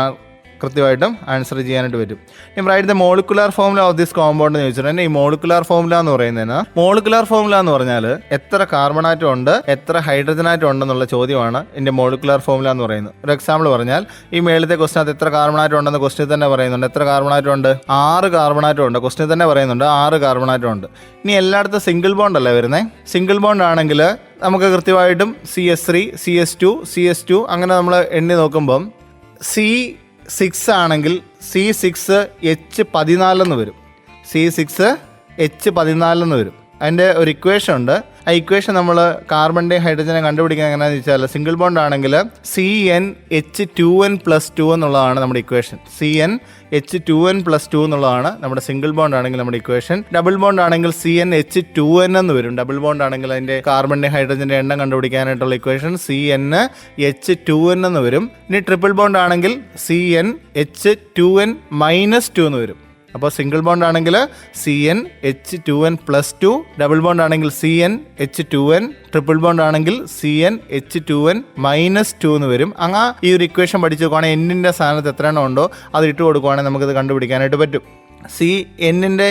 കൃത്യമായിട്ടും ആൻസർ ചെയ്യാനായിട്ട് പറ്റും. ഇനി write the molecular formula of this compound എന്ന് ചോദിച്ചിട്ടുണ്ടെങ്കിൽ ഈ മോളിക്കുലാർ ഫോർമുല എന്ന് പറയുന്നതിന് മോളിക്കുലാർ ഫോർമുല എന്ന് പറഞ്ഞാൽ എത്ര കാർബൺ ആറ്റം ഉണ്ട്, എത്ര ഹൈഡ്രജൻ ആറ്റം ഉണ്ടെന്നുള്ള ചോദ്യമാണ് ഇതിന്റെ മോളിക്കുലാർ ഫോർമുല എന്ന് പറയുന്നത്. ഒരു എക്സാമ്പിൾ പറഞ്ഞാൽ ഈ മേളത്തെ ക്വസ്റ്റിനകത്ത് എത്ര കാർബൺ ആറ്റം ഉണ്ടെന്ന് ക്വസ്റ്റിൽ തന്നെ പറയുന്നുണ്ട്. എത്ര കാർബൺ ആറ്റം ഉണ്ട്? 6 കാർബൺ ആറ്റം ഉണ്ട്. ക്വസ്റ്റിൽ തന്നെ പറയുന്നുണ്ട് 6 കാർബൺ ആറ്റം ഉണ്ട്. ഇനി എല്ലായിടത്തും സിംഗിൾ ബോണ്ട് അല്ലേ വരുന്നത്? സിംഗിൾ ബോണ്ട് ആണെങ്കിൽ നമുക്ക് കൃത്യമായിട്ടും CH3 CH2 അങ്ങനെ നമ്മൾ എണ്ണി നോക്കുമ്പം C6 ആണെങ്കിൽ C6H14 എന്ന് വരും. C6H14 എന്ന് വരും. അതിൻ്റെ ഒരു ഇക്വേഷൻ ഉണ്ട്. ആ ഇക്വേഷൻ നമ്മൾ കാർബണിൻ്റെയും ഹൈഡ്രജനെ കണ്ടുപിടിക്കാൻ എങ്ങനെയാണെന്ന് വെച്ചാൽ സിംഗിൾ ബോണ്ട് ആണെങ്കിൽ CnH2n+2 എന്നുള്ളതാണ് നമ്മുടെ ഇക്വേഷൻ. CnH2n+2 എന്നുള്ളതാണ് നമ്മുടെ സിംഗിൾ ബോണ്ട് ആണെങ്കിൽ നമ്മുടെ ഇക്വേഷൻ. ഡബിൾ ബോണ്ട് ആണെങ്കിൽ CnH2n എന്ന് വരും. ഡബിൾ ബോണ്ട് ആണെങ്കിൽ അതിൻ്റെ കാർബണിൻ്റെയും ഹൈഡ്രജൻ്റെ എണ്ണം കണ്ടുപിടിക്കാനായിട്ടുള്ള ഇക്വേഷൻ CnH2n എന്ന് വരും. ഇനി ട്രിപ്പിൾ ബോണ്ട് ആണെങ്കിൽ CnH2n-2 എന്ന് വരും. അപ്പോൾ സിംഗിൾ ബോണ്ട് ആണെങ്കിൽ CnH2n+2, ഡബിൾ ബോണ്ട് ആണെങ്കിൽ CnH2n, ട്രിപ്പിൾ ബോണ്ട് ആണെങ്കിൽ CnH2n-2 എന്ന് വരും. അങ്ങനെ ഈ ഒരു ഇക്വേഷൻ പഠിച്ചു നോക്കുവാണെങ്കിൽ എന്നിൻ്റെ സ്ഥാനത്ത് എത്ര എണ്ണം ഉണ്ടോ അത് ഇട്ട് കൊടുക്കുവാണെങ്കിൽ നമുക്കിത് കണ്ടുപിടിക്കാനായിട്ട് പറ്റും. എന്നിൻ്റെ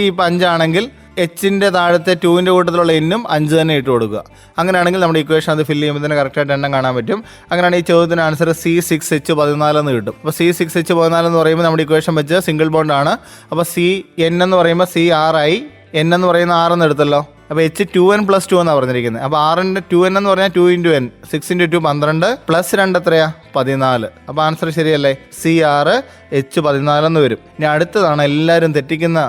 ഇപ്പം 5 ആണെങ്കിൽ എച്ചിൻ്റെ താഴത്തെ 2ൻ്റെ കൂട്ടത്തിലുള്ള എന്നും 5 തന്നെ ഇട്ട് കൊടുക്കുക. അങ്ങനെയാണെങ്കിൽ നമ്മുടെ ഇക്വേഷൻ അത് ഫില്ല് ചെയ്യുമ്പോൾ തന്നെ കറക്റ്റായിട്ട് എണ്ണം കാണാൻ പറ്റും. അങ്ങനെയാണ് ഈ ചോദ്യത്തിന് ആൻസർ C6H14 എന്ന് കിട്ടും. അപ്പോൾ C6H14 എന്ന് പറയുമ്പോൾ നമ്മുടെ ഇക്വേഷൻ വെച്ച് സിംഗിൾ ബോണ്ട് ആണ്. അപ്പോൾ CN എന്ന് പറയുമ്പോൾ C6 N എന്ന് പറയുന്ന 6 എന്ന് എടുത്തല്ലോ. അപ്പോൾ H2n+2 എന്നാണ് പറഞ്ഞിരിക്കുന്നത്. അപ്പോൾ 6ൻ്റെ 2n എന്ന് പറഞ്ഞാൽ 2 × n, 6 × 2 12 +2 എത്രയാ 14. അപ്പോൾ ആൻസർ ശരിയല്ലേ, C6H14 എന്ന് വരും. ഇനി അടുത്തതാണ് എല്ലാവരും തെറ്റിക്കുന്ന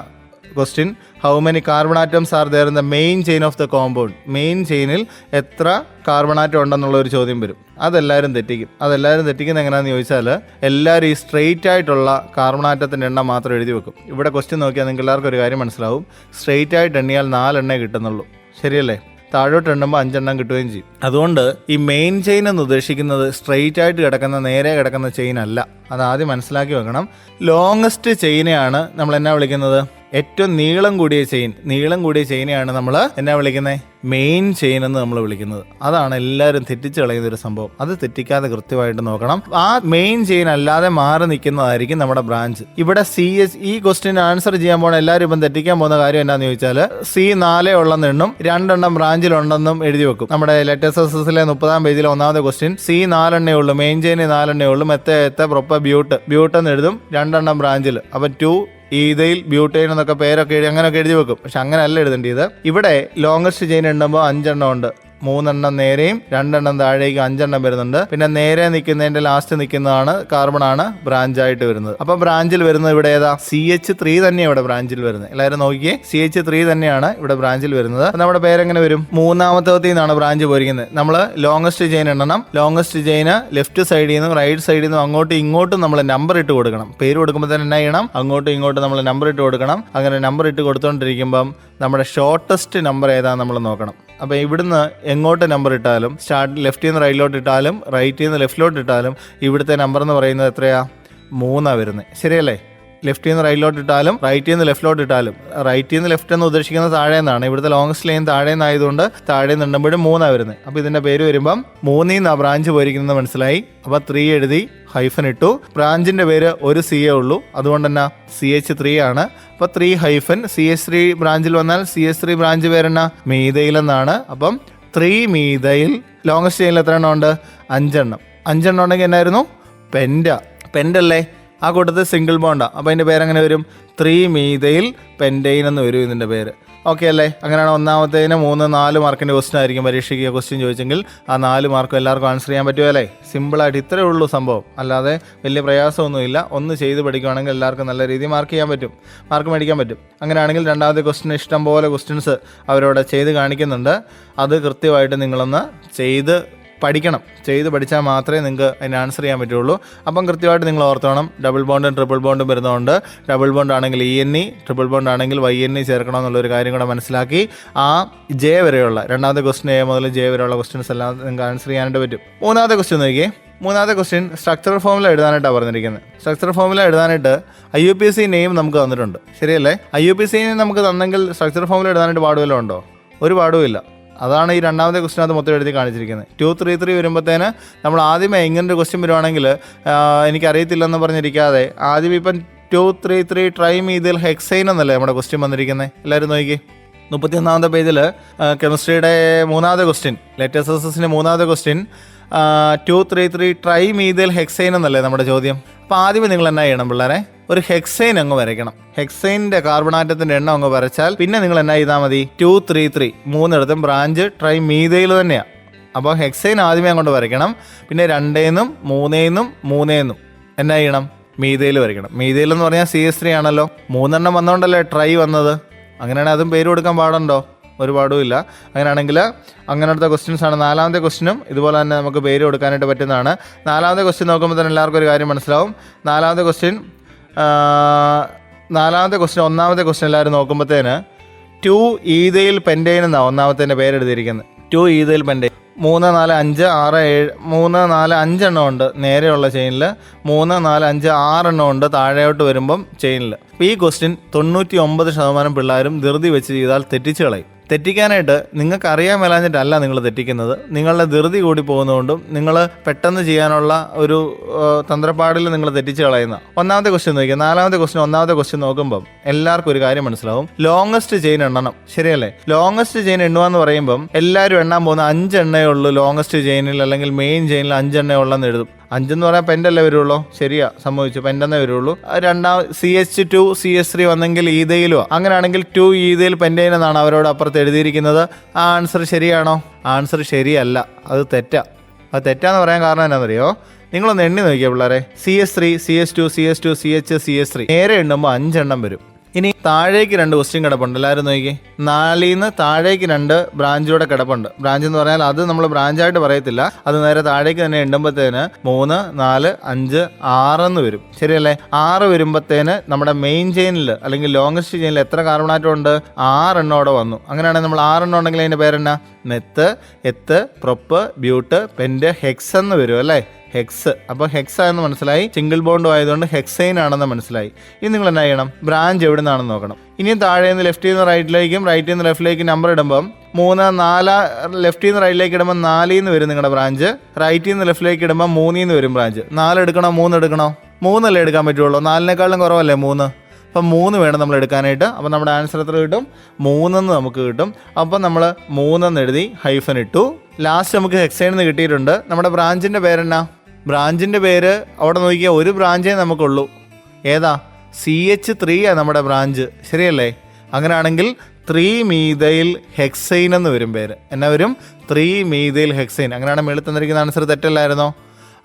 question. How many carbon atoms are there in the main chain of the compound? Main ചെയിനിൽ എത്ര കാർബൺ ആറ്റം ഉണ്ടെന്നുള്ള ഒരു ചോദ്യം വരും. അതെല്ലാവരും തെറ്റിക്കുന്നത് എങ്ങനെയാണെന്ന് ചോദിച്ചാൽ എല്ലാവരും ഈ സ്ട്രെയിറ്റ് ആയിട്ടുള്ള കാർബൺ ആറ്റത്തിൻ്റെ എണ്ണം മാത്രം എഴുതി വെക്കും. ഇവിടെ ക്വസ്റ്റ്യൻ നോക്കിയാൽ നിങ്ങൾക്ക് എല്ലാവർക്കും ഒരു കാര്യം മനസ്സിലാവും. സ്ട്രെയിറ്റ് ആയിട്ട് എണ്ണിയാൽ 4 എണ്ണേ കിട്ടുന്നുള്ളൂ. ശരിയല്ലേ? താഴോട്ട് എണ്ണുമ്പോൾ 5 എണ്ണം കിട്ടുകയും ചെയ്യും. അതുകൊണ്ട് ഈ മെയിൻ ചെയിൻ എന്ന് ഉദ്ദേശിക്കുന്നത് സ്ട്രെയിറ്റ് ആയിട്ട് നേരെ കിടക്കുന്ന ചെയിൻ അല്ല. അത് ആദ്യം മനസ്സിലാക്കി വെക്കണം. ലോങ്ങസ്റ്റ് ചെയിനെയാണ് നമ്മൾ എന്നാ വിളിക്കുന്നത്? ഏറ്റവും നീളം കൂടിയ ചെയിനെയാണ് നമ്മൾ എന്നാ വിളിക്കുന്നത്? മെയിൻ ചെയിൻ എന്ന് നമ്മൾ വിളിക്കുന്നത്. അതാണ് എല്ലാവരും തെറ്റിച്ച് കളയുന്ന ഒരു സംഭവം. അത് തെറ്റിക്കാതെ കൃത്യമായിട്ട് നോക്കണം. ആ മെയിൻ ചെയിൻ അല്ലാതെ മാറി നിൽക്കുന്നതായിരിക്കും നമ്മുടെ ബ്രാഞ്ച്. ഇവിടെ ഈ ക്വസ്റ്റ്യൻ ആൻസർ ചെയ്യാൻ പോകണം. എല്ലാവരും ഇപ്പം തെറ്റിക്കാൻ പോകുന്ന കാര്യം എന്താണെന്ന് ചോദിച്ചാൽ C4 ഉള്ളെന്നും 2 എണ്ണം ബ്രാഞ്ചിലുണ്ടെന്നും എഴുതി വെക്കും. നമ്മുടെ ലെറ്റേഴ്സ് എസ്എസിലെ 30-ാം പേജിലെ 1ാമത്തെ ക്വസ്റ്റ്യൻ C4 എണ്ണേ ഉള്ളൂ, മെയിൻ ചെയിൻ 4 എണ്ണേ ഉള്ളൂ, മെത്ത പ്രൊപ്പ ബ്യൂട്ട് എന്ന് എഴുതും 2 എണ്ണം ബ്രാഞ്ചിൽ. അപ്പം 2 ഈതയിൽ ബ്യൂട്ടൈൻ എന്നൊക്കെ പേരൊക്കെ അങ്ങനെയൊക്കെ എഴുതി വെക്കും. പക്ഷെ അങ്ങനെയല്ല എഴുതേണ്ടത്. ഇവിടെ ലോങ്ങസ്റ്റ് ചെയിൻ എണ്ണുമ്പോൾ 5 എണ്ണം ഉണ്ട്. 3 എണ്ണം നേരെയും 2 എണ്ണം താഴേക്ക് 5 എണ്ണം വരുന്നുണ്ട്. പിന്നെ നേരെ നിൽക്കുന്നതിന്റെ ലാസ്റ്റ് നിൽക്കുന്നതാണ് കാർബൺ ആണ് ബ്രാഞ്ചായിട്ട് വരുന്നത്. അപ്പൊ ബ്രാഞ്ചിൽ വരുന്നത് ഇവിടെ ഏതാ? CH3 തന്നെയാണ് ഇവിടെ ബ്രാഞ്ചിൽ വരുന്നത്. എല്ലാവരും നോക്കിയേ, CH3 തന്നെയാണ് ഇവിടെ ബ്രാഞ്ചിൽ വരുന്നത്. നമ്മുടെ പേരെങ്ങനെ വരും? 3ാമത്തെ നിന്നാണ് ബ്രാഞ്ച് പോയിരിക്കുന്നത്. നമ്മൾ ലോങ്ങസ്റ്റ് ചെയിൻ എണ്ണണം. ലോങ്ങസ്റ്റ് ചെയിന് ലെഫ്റ്റ് സൈഡിൽ നിന്നും റൈറ്റ് സൈഡിൽ നിന്നും അങ്ങോട്ടും ഇങ്ങോട്ടും നമ്മൾ നമ്പർ ഇട്ട് കൊടുക്കണം. പേര് കൊടുക്കുമ്പോൾ തന്നെ എന്നാ ചെയ്യണം? അങ്ങോട്ടും ഇങ്ങോട്ടും നമ്മൾ നമ്പർ ഇട്ട് കൊടുക്കണം. അങ്ങനെ നമ്പർ ഇട്ട് കൊടുത്തോണ്ടിരിക്കുമ്പം നമ്മുടെ ഷോർട്ടസ്റ്റ് നമ്പർ ഏതാണെന്ന് നമ്മൾ നോക്കണം. അപ്പോൾ ഇവിടുന്ന് എങ്ങോട്ട് നമ്പർ ഇട്ടാലും, ലെഫ്റ്റിൽ നിന്ന് റൈറ്റിലോട്ട് ഇട്ടാലും റൈറ്റിൽ നിന്ന് ലെഫ്റ്റിലോട്ട് ഇട്ടാലും ഇവിടുത്തെ നമ്പർ എന്ന് പറയുന്നത് എത്രയാ? 3 വരുന്നത്. ശരിയല്ലേ? ലെഫ്റ്റിൽ നിന്ന് റൈറ്റിലോട്ട് ഇട്ടാലും റൈറ്റിൽ നിന്ന് ലെഫ്റ്റിലോട്ട് ഇട്ടാലും, റൈറ്റിൽ നിന്ന് ലെഫ്റ്റ് എന്ന് ഉദ്ദേശിക്കുന്നത് താഴെ നിന്നാണ്. ഇവിടുത്തെ ലോങ്സ്റ്റ് ലൈൻ താഴെ നിന്നായതുകൊണ്ട് താഴെ നിന്നുമ്പോഴും 3 വരുന്നത്. അപ്പോൾ ഇതിൻ്റെ പേര് വരുമ്പം 3 നിന്നാണ് ബ്രാഞ്ച് പോയിരിക്കുന്നത് മനസ്സിലായി. അപ്പോൾ 3 എഴുതി ഹൈഫൻ ഇട്ടു. ബ്രാഞ്ചിൻ്റെ പേര് ഒരു CA ഉള്ളൂ, അതുകൊണ്ട് തന്നെ CH3 ആണ്. അപ്പോൾ 3 CH3 ബ്രാഞ്ചിൽ വന്നാൽ CH3 ബ്രാഞ്ച് പേരെന്നാ? മീതയിൽ എന്നാണ്. അപ്പം 3 മീതയിൽ. ലോങ്ങസ്റ്റ് ചെയിനിൽ എത്ര എണ്ണം ഉണ്ട്? 5 എണ്ണം. 5 എണ്ണം ഉണ്ടെങ്കിൽ എന്നായിരുന്നു? പെൻഡല്ലേ? ആ കൂട്ടത്തിൽ സിംഗിൾ ബോണ്ടാണ്. അപ്പോൾ അതിൻ്റെ പേരെങ്ങനെ വരും? 3 മീതയിൽ പെൻഡൈൻ എന്ന് വരും ഇതിൻ്റെ പേര്. ഓക്കെ അല്ലേ? അങ്ങനെയാണ് ഒന്നാമത്തേന് 3-4 മാർക്കിൻ്റെ ക്വസ്റ്റ്യൻ ആയിരിക്കും പരീക്ഷയ്ക്ക് ക്വസ്റ്റ്യൻ ചോദിച്ചെങ്കിൽ ആ 4 മാർക്കും എല്ലാവർക്കും ആൻസർ ചെയ്യാൻ പറ്റുമല്ലേ? സിമ്പിളായിട്ട് ഇത്രയേ ഉള്ളൂ സംഭവം. അല്ലാതെ വലിയ പ്രയാസമൊന്നുമില്ല. ഒന്ന് ചെയ്ത് പഠിക്കുകയാണെങ്കിൽ എല്ലാവർക്കും നല്ല രീതിയിൽ മാർക്ക് മേടിക്കാൻ പറ്റും. അങ്ങനെയാണെങ്കിൽ 2ാമത്തെ ക്വസ്റ്റ്യൻ ഇഷ്ടം പോലെ ക്വസ്റ്റ്യൻസ് അവരവിടെ ചെയ്ത് കാണിക്കുന്നുണ്ട്. അത് കൃത്യമായിട്ട് നിങ്ങളൊന്ന് ചെയ്ത് പഠിച്ചാൽ മാത്രമേ നിങ്ങൾക്ക് അതിന് ആൻസർ ചെയ്യാൻ പറ്റുള്ളൂ. അപ്പം കൃത്യമായിട്ട് നിങ്ങൾ ഓർത്തോണം. ഡബിൾ ബോണ്ടും ട്രിപ്പിൾ ബോണ്ടും വരുന്നതുകൊണ്ട് ഡബിൾ ബോണ്ട് ആണെങ്കിൽ ENE, ട്രിപ്പിൾ ബോണ്ട് ആണെങ്കിൽ YNE ചേർക്കണം എന്നുള്ളൊരു കാര്യം കൂടെ മനസ്സിലാക്കി ആ J വരെയുള്ള 2ാമത്തെ ക്വസ്റ്റ്യൻ A മുതൽ J വരെയുള്ള ക്വസ്റ്റ്യൻസ് എല്ലാം നിങ്ങൾക്ക് ആൻസർ ചെയ്യാനായിട്ട് പറ്റും. 3ാമത്തെ ക്വസ്റ്റ്യൻ നോക്കിയേ. 3ാമത്തെ ക്വസ്റ്റ്യൻ സ്ട്രക്ചറൽ ഫോർമുല എഴുതാനായിട്ടാണ് പറഞ്ഞിരിക്കുന്നത്. സ്ട്രക്ചറൽ ഫോർമുല എഴുതാനായിട്ട് IUPAC നെയിം നമുക്ക് തന്നിട്ടുണ്ട്. ശരിയല്ലേ? IUPAC നമുക്ക് തന്നെങ്കിൽ സ്ട്രക്ചറൽ ഫോർമുല എഴുതാനായിട്ട് പാടുവല്ലോ ഉണ്ടോ? ഒരു പാടുമില്ല. അതാണ് ഈ 2ാമത്തെ ക്വസ്റ്റിനകത്ത് മൊത്തം എഴുതി കാണിച്ചിരിക്കുന്നത്. 2-3-3 വരുമ്പോഴത്തേന് നമ്മൾ ആദ്യമേ ഇങ്ങനൊരു ക്വസ്റ്റ്യൻ വരുവാണെങ്കിൽ എനിക്കറിയത്തില്ലെന്ന് പറഞ്ഞിരിക്കാതെ ആദ്യം ഇപ്പം 2-3-3 ട്രൈമീഥൈൽ ഹെക്സൈൻ എന്നല്ലേ നമ്മുടെ ക്വസ്റ്റ്യൻ വന്നിരിക്കുന്നത്. എല്ലാവരും നോക്കി 31ാമത്തെ പേജിൽ കെമിസ്ട്രിയുടെ 3ാമത്തെ ക്വസ്റ്റ്യൻ, ലെറ്റേഴ്സ് എസ്എസിൻ്റെ 3ാമത്തെ ക്വസ്റ്റ്യൻ 2-3-3 ട്രൈമീഥൈൽ ഹെക്സൈൻ എന്നല്ലേ നമ്മുടെ ചോദ്യം. അപ്പോൾ ആദ്യമേ നിങ്ങൾ എന്നാ ചെയ്യണം പിള്ളേരെ? ഒരു ഹെക്സൈൻ അങ്ങ് വരയ്ക്കണം. ഹെക്സൈനിൻ്റെ കാർബണാറ്റത്തിൻ്റെ എണ്ണം അങ്ങ് വരച്ചാൽ പിന്നെ നിങ്ങൾ എന്നാ ചെയ്താൽ മതി? 2-3-3 3 ബ്രാഞ്ച് ട്രൈമീഥൈൽ തന്നെയാണ്. അപ്പോൾ ഹെക്സൈൻ ആദ്യമേ അങ്ങോട്ട് വരയ്ക്കണം. പിന്നെ 2-ന്നും 3-ന്നും 3-ന്നും എന്നാ ചെയ്യണം? മീഥൈൽ വരയ്ക്കണം. മീഥൈൽ എന്ന് പറഞ്ഞാൽ CH3 ആണല്ലോ. 3 വന്നുകൊണ്ടല്ലേ ട്രൈ വന്നത്. അങ്ങനെയാണെങ്കിൽ അതും പേര് കൊടുക്കാൻ പാടുണ്ടോ? ഒരു പാടുമില്ല. അങ്ങനെയാണെങ്കിൽ അങ്ങനത്തെ ക്വസ്റ്റ്യൻസ് ആണ്. 4ാമത്തെ ക്വസ്റ്റ്യനും ഇതുപോലെ തന്നെ നമുക്ക് പേര് കൊടുക്കാനായിട്ട് പറ്റുന്നതാണ്. 4ാമത്തെ ക്വസ്റ്റ്യൻ നോക്കുമ്പോൾ തന്നെ എല്ലാവർക്കും ഒരു കാര്യം മനസ്സിലാവും. 4ാമത്തെ ക്വസ്റ്റ്യൻ 1ാമത്തെ ക്വസ്റ്റ്യൻ എല്ലാവരും നോക്കുമ്പോഴത്തേന് 2 ഈഥൈൽ പെൻഡൈൻ എന്നാണ് 1ാമത്തേൻ്റെ പേരെടുത്തിരിക്കുന്നത്. 2 ഈഥൈൽ പെൻഡൈൻ. 3, 4, 5, 6, 7, 3, 4, 5 എണ്ണം ഉണ്ട് നേരെയുള്ള ചെയിനിൽ, 3, 4, 5, 6 എണ്ണം ഉണ്ട് താഴെയോട്ട് വരുമ്പം ചെയിനിൽ. അപ്പോൾ ഈ ക്വസ്റ്റ്യൻ 99% പിള്ളേരും ധൃതി വെച്ച് ചെയ്താൽ തെറ്റിച്ച് കളയും. തെറ്റിക്കാനായിട്ട് നിങ്ങൾക്ക് അറിയാൻ മേലാഞ്ഞിട്ടല്ല നിങ്ങൾ തെറ്റിക്കുന്നത്, നിങ്ങളുടെ ധൃതി കൂടി പോകുന്നതുകൊണ്ടും നിങ്ങൾ പെട്ടെന്ന് ചെയ്യാനുള്ള ഒരു തന്ത്രപ്പാടിൽ നിങ്ങൾ തെറ്റിച്ച് കളയുന്ന. ഒന്നാമത്തെ ക്വസ്റ്റ്യൻ നോക്കിയാൽ, നാലാമത്തെ ക്വസ്റ്റ്യൻ ഒന്നാമത്തെ ക്വസ്റ്റ്യൻ നോക്കുമ്പം എല്ലാവർക്കും ഒരു കാര്യം മനസ്സിലാവും, ലോങ്ങസ്റ്റ് ചെയിൻ എണ്ണണം. ശരിയല്ലേ? ലോങ്ങസ്റ്റ് ചെയിൻ എണ്ണുക പറയുമ്പം എല്ലാവരും എണ്ണാൻ പോകുന്ന 5 എണ്ണയേ ഉള്ളൂ ലോങ്ങസ്റ്റ് ചെയിനിൽ, അല്ലെങ്കിൽ മെയിൻ ചെയിനിൽ 5 എണ്ണയേ ഉള്ളെന്ന് എഴുതും. 5 എന്ന് പറയാൻ പെൻ്റല്ലേ വരുള്ളൂ. ശരിയാ, സംഭവിച്ചു, പെൻ്റെന്നേ വരുള്ളൂ. CH2 CH3 വന്നെങ്കിൽ ഈതയിലോ, അങ്ങനെയാണെങ്കിൽ 2 ഈതയിൽ പെൻ്റെയിൻ എന്നാണ് അവരോട് അപ്പുറത്ത് എഴുതിയിരിക്കുന്നത്. ആ ആൻസർ ശരിയാണോ? ആൻസർ ശരിയല്ല, അത് തെറ്റാ. അത് തെറ്റാന്ന് പറയാൻ കാരണം എന്നാണെന്നറിയോ? നിങ്ങളൊന്ന് എണ്ണി നോക്കിയാൽ പിള്ളേരെ, CH3 CH2 CH2 CH CH3 നേരെ എണ്ണുമ്പോൾ 5 എണ്ണം വരും. ഇനി താഴേക്ക് 2 ക്വസ്റ്റ്യൻ കിടപ്പുണ്ട്. എല്ലാവരും നോക്കി, 4ൽ നിന്ന് താഴേക്ക് 2 ബ്രാഞ്ചൂടെ കിടപ്പുണ്ട്. ബ്രാഞ്ച് എന്ന് പറഞ്ഞാൽ അത് നമ്മൾ ബ്രാഞ്ചായിട്ട് പറയത്തില്ല, അത് നേരെ താഴേക്ക് തന്നെ എണ്ണുമ്പോഴത്തേന് 3, 4, 5, 6 എന്ന് വരും. ശരിയല്ലേ? 6 വരുമ്പോഴത്തേന് നമ്മുടെ മെയിൻ ചെയിനിൽ അല്ലെങ്കിൽ ലോങ്ങസ്റ്റ് ചെയിനിൽ എത്ര കാർബൺ ആറ്റം ഉണ്ട്? 6 എണ്ണോടെ വന്നു. അങ്ങനെയാണെങ്കിൽ നമ്മൾ 6 എണ്ണം ഉണ്ടെങ്കിൽ അതിൻ്റെ പേരെന്നാ? മെത്ത്, എത്ത്, പ്രൊപ്പ്, ബ്യൂട്ട്, പെൻറ്റ്, ഹെക്സ് എന്ന് വരും അല്ലേ? ഹെക്സ്. അപ്പോൾ ഹെക്സ് ആയെന്ന് മനസ്സിലായി, സിംഗിൾ ബോണ്ടും ആയതുകൊണ്ട് ഹെക്സൈൻ ആണെന്ന് മനസ്സിലായി. ഇനി നിങ്ങൾ എന്നാ ചെയ്യണം? ബ്രാഞ്ച് എവിടെ നിന്നാണെന്ന് നോക്കണം. ഇനിയും താഴെ നിന്ന് ലെഫ്റ്റിൽ നിന്ന് റൈറ്റിലേക്കും റൈറ്റിൽ നിന്ന് ലെഫ്റ്റിലേക്ക് നമ്പർ ഇടുമ്പം 3, 4 ലെഫ്റ്റിൽ നിന്ന് റൈറ്റിലേക്ക് ഇടുമ്പോൾ 4ൽ നിന്ന് വരും നിങ്ങളുടെ ബ്രാഞ്ച്. റൈറ്റിൽ നിന്ന് ലെഫ്റ്റിലേക്ക് ഇടുമ്പോൾ 3ൽ നിന്ന് വരും ബ്രാഞ്ച്. 4 എടുക്കണോ 3 എടുക്കണോ? 3 അല്ലേ എടുക്കാൻ പറ്റുള്ളൂ, 4നേക്കാളും കുറവല്ലേ 3. അപ്പം 3 വേണം നമ്മൾ എടുക്കാനായിട്ട്. അപ്പോൾ നമ്മുടെ ആൻസർ എത്ര കിട്ടും? 3 നമുക്ക് കിട്ടും. അപ്പം നമ്മൾ 3 എഴുതി ഹൈഫൻ ഇട്ടു. ലാസ്റ്റ് നമുക്ക് ഹെക്സൈൻ എന്ന് കിട്ടിയിട്ടുണ്ട്. നമ്മുടെ ബ്രാഞ്ചിൻ്റെ പേരെന്നാ? ബ്രാഞ്ചിൻ്റെ പേര് അവിടെ നോക്കിയാൽ ഒരു ബ്രാഞ്ചേ നമുക്കുള്ളൂ. ഏതാ? CH3 നമ്മുടെ ബ്രാഞ്ച്. ശരിയല്ലേ? അങ്ങനെയാണെങ്കിൽ 3 മീഥൈൽ ഹെക്സൈൻ എന്ന് വരും പേര്. എന്നാ വരും? 3 മീഥൈൽ ഹെക്സൈൻ. അങ്ങനെയാണ് മേളിൽ തന്നിരിക്കുന്ന ആൻസർ തെറ്റല്ലായിരുന്നോ?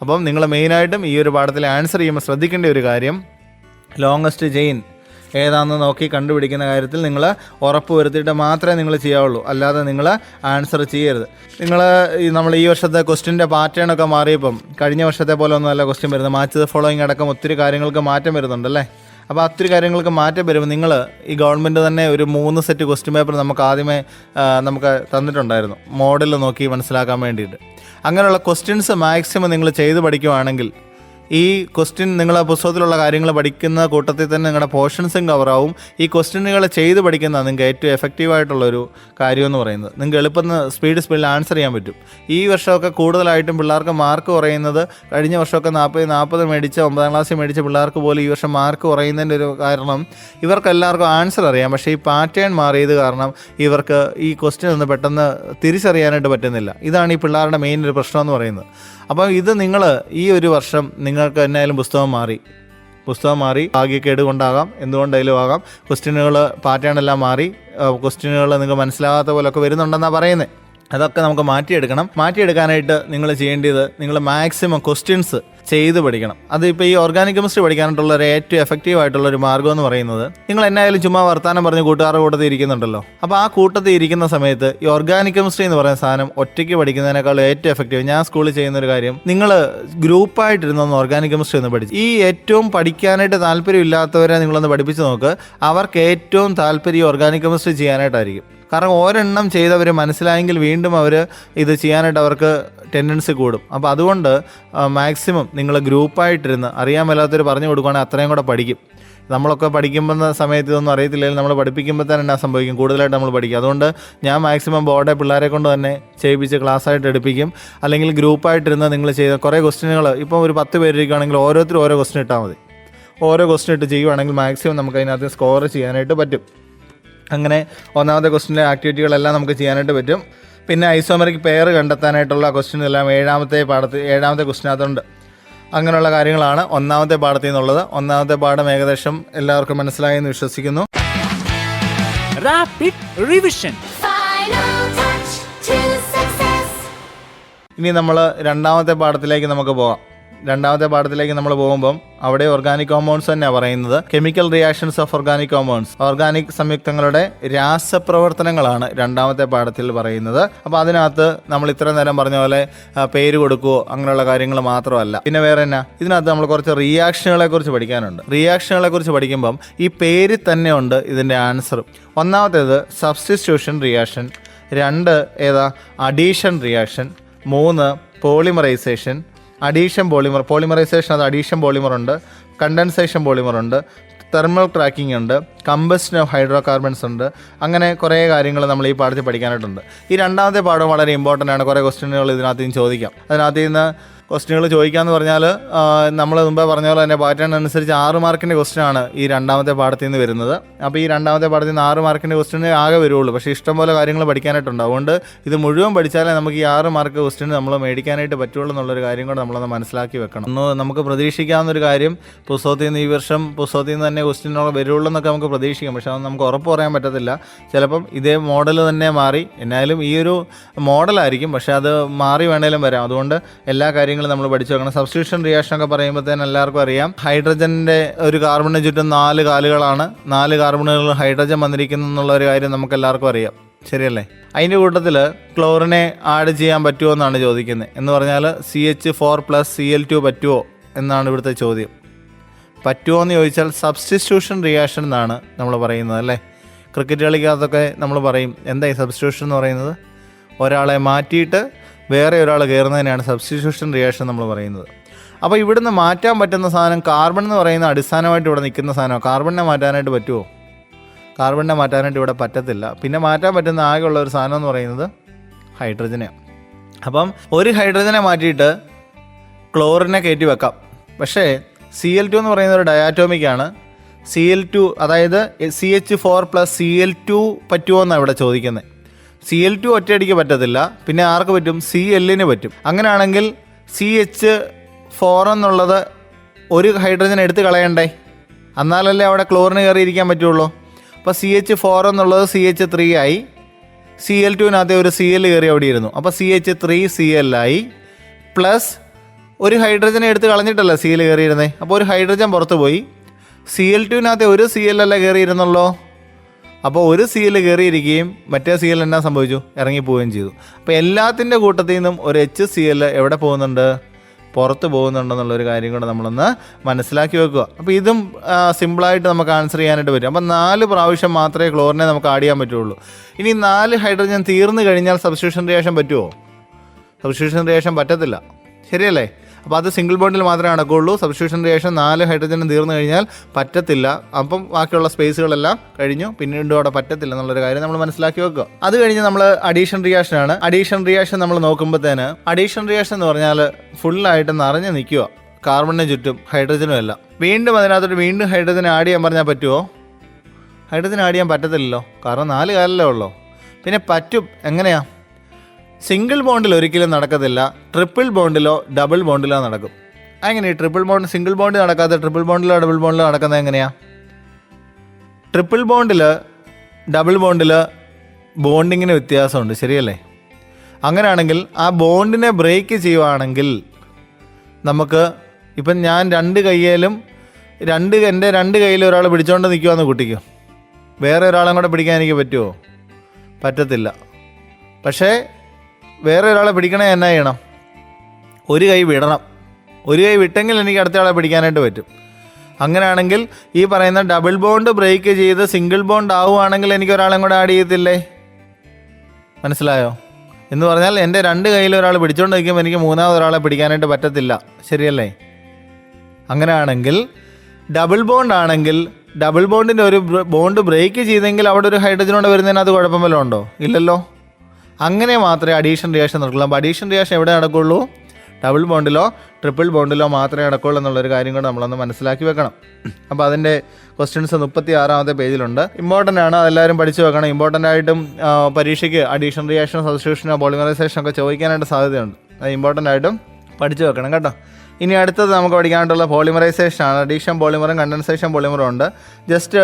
അപ്പം നിങ്ങൾ മെയിനായിട്ടും ഈ ഒരു പാഠത്തിൽ ആൻസർ ചെയ്യുമ്പോൾ ശ്രദ്ധിക്കേണ്ട ഒരു കാര്യം, ലോങ്ങസ്റ്റ് ചെയിൻ ഏതാണെന്ന് നോക്കി കണ്ടുപിടിക്കുന്ന കാര്യത്തിൽ നിങ്ങൾ ഉറപ്പ് വരുത്തിയിട്ട് മാത്രമേ നിങ്ങൾ ചെയ്യാവുള്ളൂ. അല്ലാതെ നിങ്ങൾ ആൻസർ ചെയ്യരുത്. നമ്മൾ ഈ വർഷത്തെ ക്വസ്റ്റ്യൻ്റെ പാറ്റേണൊക്കെ മാറിയപ്പം കഴിഞ്ഞ വർഷത്തെ പോലെ ഒന്നുമല്ല ക്വസ്റ്റ്യൻ വരുന്നത്. മാച്ച് ദ ഫോളോയിങ് അടക്കം ഒത്തിരി കാര്യങ്ങൾക്ക് മാറ്റം വരുന്നുണ്ടല്ലേ? അപ്പോൾ ഒത്തിരി കാര്യങ്ങൾക്ക് മാറ്റം വരുമ്പോൾ നിങ്ങൾ ഈ ഗവൺമെൻറ് തന്നെ ഒരു 3 സെറ്റ് ക്വസ്റ്റ്യൻ പേപ്പർ നമുക്ക് ആദ്യമേ തന്നിട്ടുണ്ടായിരുന്നു, മോഡൽ നോക്കി മനസ്സിലാക്കാൻ വേണ്ടിയിട്ട്. അങ്ങനെയുള്ള ക്വസ്റ്റ്യൻസ് മാക്സിമം നിങ്ങൾ ചെയ്ത് പഠിക്കുവാണെങ്കിൽ ഈ ക്വസ്റ്റ്യൻ നിങ്ങൾ പുസ്തകത്തിലുള്ള കാര്യങ്ങൾ പഠിക്കുന്ന കൂട്ടത്തിൽ തന്നെ നിങ്ങളുടെ പോർഷൻസും കവറാവും. ഈ ക്വസ്റ്റ്യനുകൾ ചെയ്ത് പഠിക്കുന്നതാണ് നിങ്ങൾക്ക് ഏറ്റവും എഫക്റ്റീവായിട്ടുള്ളൊരു കാര്യമെന്ന് പറയുന്നത്. നിങ്ങൾക്ക് എളുപ്പം സ്പീഡിൽ ആൻസർ ചെയ്യാൻ പറ്റും. ഈ വർഷമൊക്കെ കൂടുതലായിട്ടും പിള്ളേർക്ക് മാർക്ക് കുറയുന്നത്, കഴിഞ്ഞ വർഷമൊക്കെ 40 മേടിച്ച 9ാം ക്ലാസ്സിൽ മേടിച്ച പിള്ളേർക്ക് പോലും ഈ വർഷം മാർക്ക് കുറയുന്നതിൻ്റെ ഒരു കാരണം ഇവർക്ക് എല്ലാവർക്കും ആൻസർ അറിയാം, പക്ഷേ ഈ പാറ്റേൺ മാറിയത് കാരണം ഇവർക്ക് ഈ ക്വസ്റ്റ്യൻ ഒന്ന് പെട്ടെന്ന് തിരിച്ചറിയാനായിട്ട് പറ്റുന്നില്ല. ഇതാണ് ഈ പിള്ളേരുടെ മെയിൻ ഒരു പ്രശ്നം എന്ന് പറയുന്നത്. അപ്പോൾ ഇത് നിങ്ങൾ ഈ ഒരു വർഷം നിങ്ങൾക്ക് എന്നായാലും പുസ്തകം മാറി ഭാഗ്യക്കേട് കൊണ്ടാകാം, എന്തുകൊണ്ടായാലും ആകാം, ക്വസ്റ്റ്യനുകൾ പാറ്റേൺ എല്ലാം മാറി, ക്വസ്റ്റ്യനുകൾ നിങ്ങൾക്ക് മനസ്സിലാകാത്ത പോലൊക്കെ വരുന്നുണ്ടെന്നാണ് പറയുന്നത്. അതൊക്കെ നമുക്ക് മാറ്റിയെടുക്കാനായിട്ട് നിങ്ങൾ ചെയ്യേണ്ടത്, നിങ്ങൾ മാക്സിമം ക്വസ്റ്റ്യൻസ് ചെയ്ത് പഠിക്കണം. അതിപ്പോൾ ഈ ഓർഗാനിക് കെമിസ്ട്രി പഠിക്കാനായിട്ടുള്ള ഒരു ഏറ്റവും എഫക്റ്റീവ് ആയിട്ടുള്ള ഒരു മാർഗ്ഗം എന്ന് പറയുന്നത്, നിങ്ങൾ എന്നായാലും ചുമ്മാ വർത്താനം പറഞ്ഞ് കൂട്ടുകാരുടെ കൂട്ടത്തിൽ ഇരിക്കുന്നുണ്ടല്ലോ. അപ്പോൾ ആ കൂട്ടത്തിൽ ഇരിക്കുന്ന സമയത്ത് ഈ ഓർഗാനിക് കെമിസ്ട്രി എന്ന് പറയുന്ന സാധനം ഒറ്റയ്ക്ക് പഠിക്കുന്നതിനേക്കാൾ ഏറ്റവും എഫക്റ്റീവ്, ഞാൻ സ്കൂളിൽ ചെയ്യുന്ന ഒരു കാര്യം, നിങ്ങൾ ഗ്രൂപ്പായിട്ടിരുന്നൊന്ന് ഓർഗാനിക് കെമിസ്ട്രി ഒന്ന് പഠിച്ചു. ഈ ഏറ്റവും പഠിക്കാനായിട്ട് താല്പര്യമില്ലാത്തവരെ നിങ്ങളൊന്ന് പഠിപ്പിച്ച് നോക്ക്. അവർക്ക് ഏറ്റവും താല്പര്യം ഓർഗാനിക് കെമിസ്ട്രി ചെയ്യാനായിട്ടായിരിക്കും. കാരണം ഒരെണ്ണം ചെയ്തവർ മനസ്സിലായെങ്കിൽ വീണ്ടും അവർ ഇത് ചെയ്യാനായിട്ട് അവർക്ക് ടെൻഡൻസി കൂടും. അപ്പോൾ അതുകൊണ്ട് മാക്സിമം നിങ്ങൾ ഗ്രൂപ്പായിട്ടിരുന്ന് അറിയാൻ മേലാത്തവർ പറഞ്ഞു കൊടുക്കുകയാണെങ്കിൽ അത്രയും കൂടെ പഠിക്കും. നമ്മളൊക്കെ പഠിക്കുമ്പോൾ സമയത്ത് ഇതൊന്നും അറിയത്തില്ലെങ്കിൽ നമ്മൾ പഠിപ്പിക്കുമ്പോൾ തന്നെ എന്നാ സംഭവിക്കും, കൂടുതലായിട്ട് നമ്മൾ പഠിക്കും. അതുകൊണ്ട് ഞാൻ മാക്സിമം ബോർഡെ പിള്ളേരെ കൊണ്ട് തന്നെ ചെയ്യിപ്പിച്ച് ക്ലാസ്സായിട്ട് എടുപ്പിക്കും. അല്ലെങ്കിൽ ഗ്രൂപ്പായിട്ടിരുന്ന് നിങ്ങൾ ചെയ്ത കുറേ ക്വസ്റ്റ്യനുകൾ, ഇപ്പോൾ ഒരു 10 പേരിരിക്കുകയാണെങ്കിൽ ഓരോരുത്തരും ഓരോ ക്വസ്റ്റ്യൻ ഇട്ടാൽ മതി. ഓരോ ക്വസ്റ്റ്യൻ ഇട്ട് ചെയ്യുവാണെങ്കിൽ മാക്സിമം നമുക്ക് അതിനകത്ത് സ്കോർ ചെയ്യാനായിട്ട് പറ്റും. അങ്ങനെ ഒന്നാമത്തെ ക്വസ്റ്റ്യനിലെ ആക്ടിവിറ്റികളെല്ലാം നമുക്ക് ചെയ്യാനായിട്ട് പറ്റും. പിന്നെ ഐസോമെറിക് പെയർ കണ്ടെത്താനായിട്ടുള്ള ക്വസ്റ്റ്യൻ എല്ലാം 7ാമത്തെ ക്വസ്റ്റ്യനകത്തുണ്ട്. അങ്ങനെയുള്ള കാര്യങ്ങളാണ് ഒന്നാമത്തെ പാഠത്തിൽ നിന്നുള്ളത്. ഒന്നാമത്തെ പാഠം ഏകദേശം എല്ലാവർക്കും മനസ്സിലായെന്ന് വിശ്വസിക്കുന്നു. Rapid revision. ഇനി നമ്മൾ രണ്ടാമത്തെ പാഠത്തിലേക്ക് നമുക്ക് പോകാം. രണ്ടാമത്തെ പാഠത്തിലേക്ക് നമ്മൾ പോകുമ്പം അവിടെ ഓർഗാനിക് കോമ്പൗണ്ട്സ് തന്നെയാണ് പറയുന്നത്. Chemical reactions of organic compounds, organic സംയുക്തങ്ങളുടെ രാസപ്രവർത്തനങ്ങളാണ് രണ്ടാമത്തെ പാഠത്തിൽ പറയുന്നത്. അപ്പോൾ അതിനകത്ത് നമ്മൾ ഇത്ര നേരം പറഞ്ഞ പോലെ പേര് കൊടുക്കുകയോ അങ്ങനെയുള്ള കാര്യങ്ങൾ മാത്രമല്ല, പിന്നെ വേറെ എന്നാ, ഇതിനകത്ത് നമ്മൾ കുറച്ച് റിയാക്ഷനുകളെ കുറിച്ച് പഠിക്കാനുണ്ട്. റിയാക്ഷനുകളെ കുറിച്ച് പഠിക്കുമ്പം ഈ പേരിൽ തന്നെ ഉണ്ട് ഇതിൻ്റെ ആൻസർ. ഒന്നാമത്തേത് സബ്സ്റ്റിറ്റ്യൂഷൻ റിയാക്ഷൻ, 2 ഏതാ addition reaction, 3 polymerization, addition polymerization അത് അഡീഷൻ പോളിമർ ഉണ്ട്, കണ്ടൻസേഷൻ പോളിമർ ഉണ്ട്, തെർമൽ ക്രാക്കിംഗ് ഉണ്ട്, കമ്പസ്റ്റൻ ഓഫ് ഹൈഡ്രോ കാർബൺസ് ഉണ്ട്. അങ്ങനെ കുറേ കാര്യങ്ങൾ നമ്മൾ ഈ പാഠത്തിൽ പഠിക്കാനായിട്ടുണ്ട്. ഈ രണ്ടാമത്തെ പാഠം വളരെ ഇമ്പോർട്ടൻ്റ് ആണ്. കുറേ ക്വസ്റ്റ്യനുകൾ ഇതിനകത്ത് നിന്ന് ചോദിക്കാം. അതിനകത്ത് നിന്ന് ക്വസ്റ്റ്യനുകൾ ചോദിക്കാമെന്ന് പറഞ്ഞാൽ നമ്മൾ മുമ്പേ പറഞ്ഞ പോലെ തന്നെ പാറ്റേൺ അനുസരിച്ച് 6 മാർക്കിൻ്റെ ക്വസ്റ്റ്യനാണ് ഈ രണ്ടാമത്തെ പാഠത്തിൽ നിന്ന് വരുന്നത്. അപ്പോൾ ഈ രണ്ടാമത്തെ പാഠത്തിൽ നിന്ന് 6 മാർക്കിൻ്റെ ക്വസ്റ്റ്യന് ആകെ വരുള്ളൂ. പക്ഷേ ഇഷ്ടംപോലെ കാര്യങ്ങൾ പഠിക്കാനായിട്ടുണ്ട്. അതുകൊണ്ട് ഇത് മുഴുവൻ പഠിച്ചാലേ നമുക്ക് ഈ 6 മാർക്ക് ക്വസ്റ്റ്യന് നമ്മൾ മേടിക്കാനായിട്ട് പറ്റുള്ളൂ എന്നുള്ളൊരു കാര്യം കൂടെ നമ്മളൊന്ന് മനസ്സിലാക്കി വെക്കണം. നമുക്ക് പ്രതീക്ഷിക്കാവുന്നൊരു കാര്യം പുസ്തകത്തിൽ നിന്ന് ഈ വർഷം പുസ്തകത്തിൽ നിന്ന് തന്നെ ക്വസ്റ്റ്യനുകൾ വരുള്ളൂ എന്നൊക്കെ നമുക്ക് പ്രതീക്ഷിക്കാം. പക്ഷേ അത് നമുക്ക് ഉറപ്പ് പറയാൻ പറ്റത്തില്ല. ചിലപ്പം ഇതേ മോഡൽ തന്നെ മാറി, എന്നാലും ഈ ഒരു മോഡലായിരിക്കും, പക്ഷേ അത് മാറി വേണേലും വരാം. അതുകൊണ്ട് എല്ലാ കാര്യങ്ങളും നമ്മൾ പഠിച്ചു വെക്കണം. സബ്സ്റ്റിറ്റ്യൂഷൻ റിയാക്ഷൻ ഒക്കെ പറയുമ്പോഴത്തേന് എല്ലാവർക്കും അറിയാം, ഹൈഡ്രജൻ്റെ ഒരു കാർബണിന് ചുറ്റും 4 കാലുകളാണ്. 4 കാർബണുകൾ ഹൈഡ്രജൻ വന്നിരിക്കുന്നു എന്നുള്ള ഒരു കാര്യം നമുക്ക് എല്ലാവർക്കും അറിയാം, ശരിയല്ലേ? അതിൻ്റെ കൂട്ടത്തിൽ ക്ലോറിനെ ആഡ് ചെയ്യാൻ പറ്റുമോ എന്നാണ് ചോദിക്കുന്നത്. എന്ന് പറഞ്ഞാൽ CH4+Cl2 പറ്റുമോ എന്നാണ് ഇവിടുത്തെ ചോദ്യം. പറ്റുമോ എന്ന് ചോദിച്ചാൽ സബ്സ്റ്റിറ്റ്യൂഷൻ റിയാക്ഷൻ എന്നാണ് നമ്മൾ പറയുന്നത്, അല്ലേ? ക്രിക്കറ്റ് കളിക്കകത്തൊക്കെ നമ്മൾ പറയും, എന്തായി സബ്സ്റ്റിറ്റ്യൂഷൻ എന്ന് പറയുന്നത്? ഒരാളെ മാറ്റിയിട്ട് വേറെ ഒരാൾ കയറുന്നതിനാണ് സബ്സ്റ്റിറ്റ്യൂഷൻ റിയാക്ഷൻ നമ്മൾ പറയുന്നത്. അപ്പോൾ ഇവിടുന്ന് മാറ്റാൻ പറ്റുന്ന സാധനം കാർബൺ എന്ന് പറയുന്ന അടിസ്ഥാനമായിട്ട് ഇവിടെ നിൽക്കുന്ന സാധനമാണ്. കാർബണിനെ മാറ്റാനായിട്ട് പറ്റുമോ? കാർബണിനെ മാറ്റാനായിട്ട് ഇവിടെ പറ്റത്തില്ല. പിന്നെ മാറ്റാൻ പറ്റുന്ന ആകെയുള്ള ഒരു സാധനം എന്ന് പറയുന്നത് ഹൈഡ്രജനെയാണ്. അപ്പം ഒരു ഹൈഡ്രജനെ മാറ്റിയിട്ട് ക്ലോറിനെ കയറ്റി വെക്കാം. പക്ഷേ Cl2 എന്ന് പറയുന്ന ഒരു ഡയാറ്റോമിക്കാണ്. Cl2 അതായത് CH4+Cl2 പറ്റുമോ എന്നാണ് ഇവിടെ ചോദിക്കുന്നത്. Cl2 ഒറ്റയടിക്ക് പറ്റത്തില്ല. പിന്നെ ആർക്ക് പറ്റും? Clന് പറ്റും. അങ്ങനെയാണെങ്കിൽ CH4 എന്നുള്ളത് ഒരു ഹൈഡ്രജൻ എടുത്ത് കളയണ്ടേ? എന്നാലല്ലേ അവിടെ ക്ലോറിന് കയറിയിരിക്കാൻ പറ്റുള്ളൂ. അപ്പോൾ CH4 എന്നുള്ളത് CH3 ആയി. Cl2വിനകത്ത് ഒരു Cl കയറി അവിടെ ഇരുന്നു. അപ്പോൾ CH3Cl ആയി. പ്ലസ് ഒരു ഹൈഡ്രജനെ എടുത്ത് കളഞ്ഞിട്ടല്ല Cl കയറിയിരുന്നേ. അപ്പോൾ ഒരു ഹൈഡ്രജൻ പുറത്ത് പോയി. Cl2വിനകത്ത് ഒരു Cl അല്ല കയറിയിരുന്നുള്ളൂ. അപ്പോൾ ഒരു Cl കയറിയിരിക്കുകയും മറ്റേ Cl എന്നാ സംഭവിച്ചു? ഇറങ്ങിപ്പോവുകയും ചെയ്തു. അപ്പോൾ എല്ലാത്തിൻ്റെ കൂട്ടത്തിൽ നിന്നും ഒരു HCl എവിടെ പോകുന്നുണ്ട്? പുറത്ത് പോകുന്നുണ്ടെന്നുള്ളൊരു കാര്യം കൂടെ നമ്മളൊന്ന് മനസ്സിലാക്കി വെക്കുക. അപ്പോൾ ഇതും സിമ്പിളായിട്ട് നമുക്ക് ആൻസർ ചെയ്യാനായിട്ട് പറ്റും. അപ്പോൾ 4 പ്രാവശ്യം മാത്രമേ ക്ലോറിനെ നമുക്ക് ആഡ് ചെയ്യാൻ പറ്റുള്ളൂ. ഇനി 4 ഹൈഡ്രജൻ തീർന്നു കഴിഞ്ഞാൽ സബ്സ്റ്റിറ്റ്യൂഷൻ റിയാക്ഷൻ പറ്റുമോ? സബ്സ്റ്റിറ്റ്യൂഷൻ റിയാക്ഷൻ പറ്റത്തില്ല, ശരിയല്ലേ? അപ്പോൾ അത് സിംഗിൾ ബോണ്ടിൽ മാത്രമേ നടക്കുകയുള്ളൂ. സബ്സ്റ്റിറ്റ്യൂഷൻ റിയാക്ഷൻ 4 ഹൈഡ്രജനും തീർന്നു കഴിഞ്ഞാൽ പറ്റത്തില്ല. അപ്പം ബാക്കിയുള്ള സ്പേസുകളെല്ലാം കഴിഞ്ഞു, പിന്നീട് അവിടെ പറ്റത്തില്ല എന്നുള്ളൊരു കാര്യം നമ്മൾ മനസ്സിലാക്കി വെക്കുക. അത് കഴിഞ്ഞ് നമ്മൾ അഡീഷൻ റിയാക്ഷനാണ്. അഡീഷൻ റിയാക്ഷൻ നമ്മൾ നോക്കുമ്പോഴത്തേന് അഡീഷൻ റിയാക്ഷൻ എന്ന് പറഞ്ഞാൽ ഫുള്ളായിട്ട് നിറഞ്ഞ് നിൽക്കുക, കാർബണിന് ചുറ്റും ഹൈഡ്രജനും എല്ലാം. വീണ്ടും അതിനകത്തോട്ട് വീണ്ടും ഹൈഡ്രജൻ ആഡ് ചെയ്യാൻ പറഞ്ഞാൽ പറ്റുമോ? ഹൈഡ്രജൻ ആഡ് ചെയ്യാൻ പറ്റത്തില്ലല്ലോ, കാരണം 4 കാലല്ലേ ഉള്ളൂ. പിന്നെ പറ്റും, എങ്ങനെയാ? സിംഗിൾ ബോണ്ടിൽ ഒരിക്കലും നടക്കത്തില്ല. ട്രിപ്പിൾ ബോണ്ടിലോ ഡബിൾ ബോണ്ടിലോ നടക്കും. അങ്ങനെ ട്രിപ്പിൾ ബോണ്ട് സിംഗിൾ ബോണ്ടിൽ നടക്കാതെ ട്രിപ്പിൾ ബോണ്ടിലോ ഡബിൾ ബോണ്ടിലോ നടക്കുന്നത് എങ്ങനെയാണ്? ട്രിപ്പിൾ ബോണ്ടിൽ ഡബിൾ ബോണ്ടിൽ ബോണ്ടിങ്ങിന് വ്യത്യാസമുണ്ട്, ശരിയല്ലേ? അങ്ങനെയാണെങ്കിൽ ആ ബോണ്ടിനെ ബ്രേക്ക് ചെയ്യുവാണെങ്കിൽ നമുക്ക് ഇപ്പം ഞാൻ എൻ്റെ 2 കൈയിലും ഒരാൾ പിടിച്ചുകൊണ്ട് നിൽക്കുവാന്ന് കൂട്ടിക്കോ, വേറെ ഒരാളും കൂടെ പിടിക്കാൻ എനിക്ക് പറ്റുമോ? പറ്റത്തില്ല. പക്ഷേ വേറെ ഒരാളെ പിടിക്കണേ എന്നാ ചെയ്യണം? ഒരു കൈ വിടണം. ഒരു കൈ വിട്ടെങ്കിൽ എനിക്ക് അടുത്ത ആളെ പിടിക്കാനായിട്ട് പറ്റും. അങ്ങനെയാണെങ്കിൽ ഈ പറയുന്ന ഡബിൾ ബോണ്ട് ബ്രേക്ക് ചെയ്ത് സിംഗിൾ ബോണ്ട് ആവുകയാണെങ്കിൽ എനിക്ക് ഒരാളെയും കൂടെ ആഡ് ചെയ്യത്തില്ലേ? മനസ്സിലായോ? എന്ന് പറഞ്ഞാൽ എൻ്റെ 2 കൈയിലും ഒരാൾ പിടിച്ചുകൊണ്ട് നിൽക്കുമ്പോൾ എനിക്ക് 3ാമത് ഒരാളെ പിടിക്കാനായിട്ട് പറ്റത്തില്ല, ശരിയല്ലേ? അങ്ങനെയാണെങ്കിൽ ഡബിൾ ബോണ്ട് ആണെങ്കിൽ ഡബിൾ ബോണ്ടിൻ്റെ ഒരു ബോണ്ട് ബ്രേക്ക് ചെയ്തെങ്കിൽ അവിടെ ഒരു ഹൈഡ്രജനോടെ വരുന്നതിനകത്ത് കുഴപ്പം വല്ലതും ഉണ്ടോ? ഇല്ലല്ലോ. അങ്ങനെ മാത്രമേ അഡീഷൻ റിയാക്ഷൻ നടക്കുള്ളൂ. അപ്പോൾ അഡീഷൻ റിയാക്ഷൻ എവിടെ നടക്കുള്ളൂ? ഡബിൾ ബോണ്ടിലോ ട്രിപ്പിൾ ബോണ്ടിലോ മാത്രമേ നടക്കുള്ളൂ എന്നുള്ളൊരു കാര്യം കൂടെ നമ്മളൊന്ന് മനസ്സിലാക്കി വെക്കണം. അപ്പോൾ അതിൻ്റെ ക്വസ്റ്റ്യൻസ് 36ാമത്തെ പേജിലുണ്ട്. ഇമ്പോർട്ടൻ്റ് ആണ്, അതെല്ലാവരും പഠിച്ചു വെക്കണം. ഇമ്പോർട്ടൻ്റ് ആയിട്ടും പരീക്ഷയ്ക്ക് അഡീഷൻ റിയാക്ഷനോ സബ്സ്റ്റിറ്റ്യൂഷനോ പോളിമറൈസേഷനോ ഒക്കെ ചോദിക്കാനായിട്ട് സാധ്യതയുണ്ട്. അത് ഇമ്പോർട്ടൻ്റ് ആയിട്ടും പഠിച്ചു വെക്കണം കേട്ടോ. ഇനി അടുത്തത് നമുക്ക് പഠിക്കാനായിട്ടുള്ള പോളിമറൈസേഷനാണ്. അഡീഷൻ പോളിമറും കണ്ടൻസേഷൻ പോളിമറും ഉണ്ട്. ജസ്റ്റ്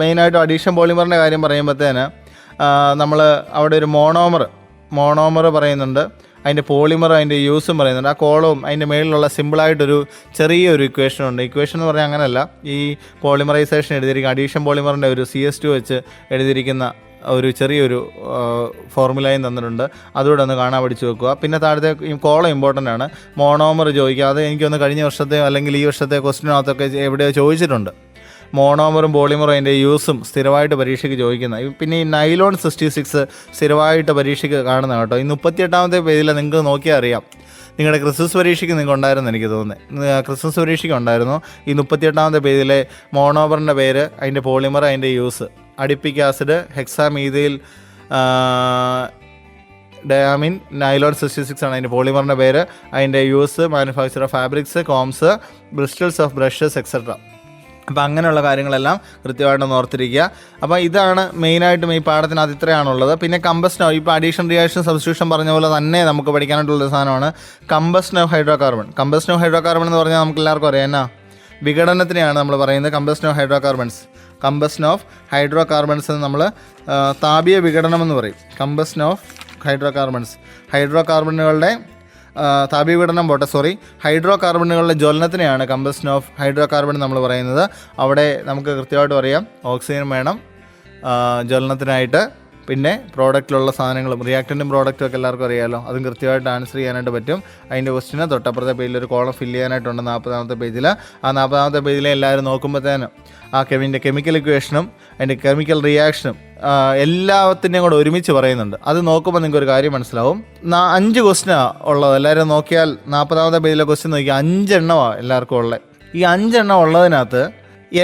മെയിനായിട്ടും അഡീഷൻ പോളിമറിൻ്റെ കാര്യം പറയുമ്പോഴത്തേന് നമ്മൾ അവിടെ ഒരു മോണോമർ പറയുന്നുണ്ട്, അതിൻ്റെ പോളിമർ അതിൻ്റെ യൂസും പറയുന്നുണ്ട്. ആ കോളവും അതിൻ്റെ മേളിലുള്ള സിമ്പിളായിട്ടൊരു ചെറിയൊരു ഇക്വേഷനുണ്ട്. ഇക്വേഷൻ എന്ന് പറഞ്ഞാൽ അങ്ങനെയല്ല, ഈ പോളിമറൈസേഷൻ എഴുതിയിരിക്കുന്ന അഡീഷൻ പോളിമറിൻ്റെ ഒരു CS2 വെച്ച് എഴുതിയിരിക്കുന്ന ഒരു ചെറിയൊരു ഫോർമുലയും തന്നിട്ടുണ്ട്. അതുകൂടെ ഒന്ന് കാണാൻ പഠിച്ചു വെക്കുക. പിന്നെ താഴത്തെ കോളം ഇമ്പോർട്ടൻ്റ് ആണ്. മോണോമർ ചോദിക്കുക, അത് എനിക്കൊന്ന് കഴിഞ്ഞ വർഷത്തെ അല്ലെങ്കിൽ ഈ വർഷത്തെ ക്വസ്റ്റിനകത്തൊക്കെ എവിടെയോ ചോദിച്ചിട്ടുണ്ട്. മോണോമറും പോളിമറും അതിൻ്റെ യൂസും സ്ഥിരമായിട്ട് പരീക്ഷയ്ക്ക് ചോദിക്കുന്നത്. പിന്നെ ഈ നൈലോൺ 66 സ്ഥിരമായിട്ട് പരീക്ഷയ്ക്ക് കാണുന്ന കേട്ടോ. ഈ 38ാമത്തെ പേജിൽ നിങ്ങൾക്ക് നോക്കിയാൽ അറിയാം. നിങ്ങളുടെ ക്രിസ്മസ് പരീക്ഷയ്ക്ക് നിങ്ങൾക്ക് ഉണ്ടായിരുന്നു എനിക്ക് തോന്നുന്നത്. ക്രിസ്മസ് പരീക്ഷയ്ക്ക് ഉണ്ടായിരുന്നു. ഈ 38ാമത്തെ പേജിലെ മോണോമറിൻ്റെ പേര്, അതിൻ്റെ പോളിമർ, അതിൻ്റെ use. Adipic acid, hexamethyl diamine, nylon 66 ആണ് അതിൻ്റെ പോളിമറിൻ്റെ പേര്. അതിൻ്റെ use, manufacture of fabrics, combs, bristles of brushes etcetera. അപ്പോൾ അങ്ങനെയുള്ള കാര്യങ്ങളെല്ലാം കൃത്യമായിട്ടൊന്ന് ഓർത്തിരിക്കുക. അപ്പോൾ ഇതാണ് മെയിനായിട്ടും ഈ പാഠത്തിനകത്ത് ഇത്രയാണുള്ളത്. പിന്നെ കമ്പസ്റ്റൻ, ഇപ്പോൾ അഡീഷൻ റിയാക്ഷൻ സബ്സ്റ്റിറ്റ്യൂഷൻ പറഞ്ഞ പോലെ തന്നെ നമുക്ക് പഠിക്കാനായിട്ടുള്ള സാധനമാണ് combustion of hydrocarbon. Combustion of hydrocarbon എന്ന് പറഞ്ഞാൽ നമുക്ക് എല്ലാവർക്കും അറിയാം എന്നാ, വിഘടനത്തിനെയാണ് നമ്മൾ പറയുന്നത് combustion of hydrocarbons. Combustion of hydrocarbons എന്ന് നമ്മൾ താപീയ വിഘടനം എന്ന് പറയും. കമ്പസ്റ്റൻ ഓഫ് ഹൈഡ്രോകാർബണുകളുടെ താപീയ വിഘടനം ഹൈഡ്രോ കാർബണുകളുടെ ജ്വലനത്തിനെയാണ് കമ്പസ്റ്റൻ ഓഫ് ഹൈഡ്രോകാർബൺ നമ്മൾ പറയുന്നത്. അവിടെ നമുക്ക് കൃത്യമായിട്ട് പറയാം ഓക്സിജൻ വേണം ജ്വലനത്തിനായിട്ട്. പിന്നെ പ്രോഡക്റ്റിലുള്ള സാധനങ്ങളും റിയാക്റ്റൻറ്റും പ്രോഡക്റ്റും ഒക്കെ എല്ലാവർക്കും അറിയാമല്ലോ. അതും കൃത്യമായിട്ട് ആൻസർ ചെയ്യാനായിട്ട് പറ്റും. അതിൻ്റെ ക്വസ്റ്റിന് തൊട്ടപ്പുറത്തെ പേജിൽ ഒരു കോളം ഫില്ല് ചെയ്യാനായിട്ടുണ്ട് 40ാമത്തെ പേജിൽ. ആ 40ാമത്തെ പേജിൽ എല്ലാവരും നോക്കുമ്പോഴത്തേനും ആ കെമിക്കൽ ഇക്വേഷനും അതിൻ്റെ കെമിക്കൽ റിയാക്ഷനും എല്ലാത്തിൻ്റെയും കൂടെ ഒരുമിച്ച് പറയുന്നുണ്ട്. അത് നോക്കുമ്പോൾ നിങ്ങൾക്ക് ഒരു കാര്യം മനസ്സിലാവും. 5 ക്വസ്റ്റിനാണ് ഉള്ളത്. എല്ലാവരും നോക്കിയാൽ 40ാമത്തെ പേജിലെ ക്വസ്റ്റ്യൻ നോക്കിയാൽ 5 എണ്ണമാണ് എല്ലാവർക്കും ഉള്ളത്. ഈ 5 എണ്ണം ഉള്ളതിനകത്ത്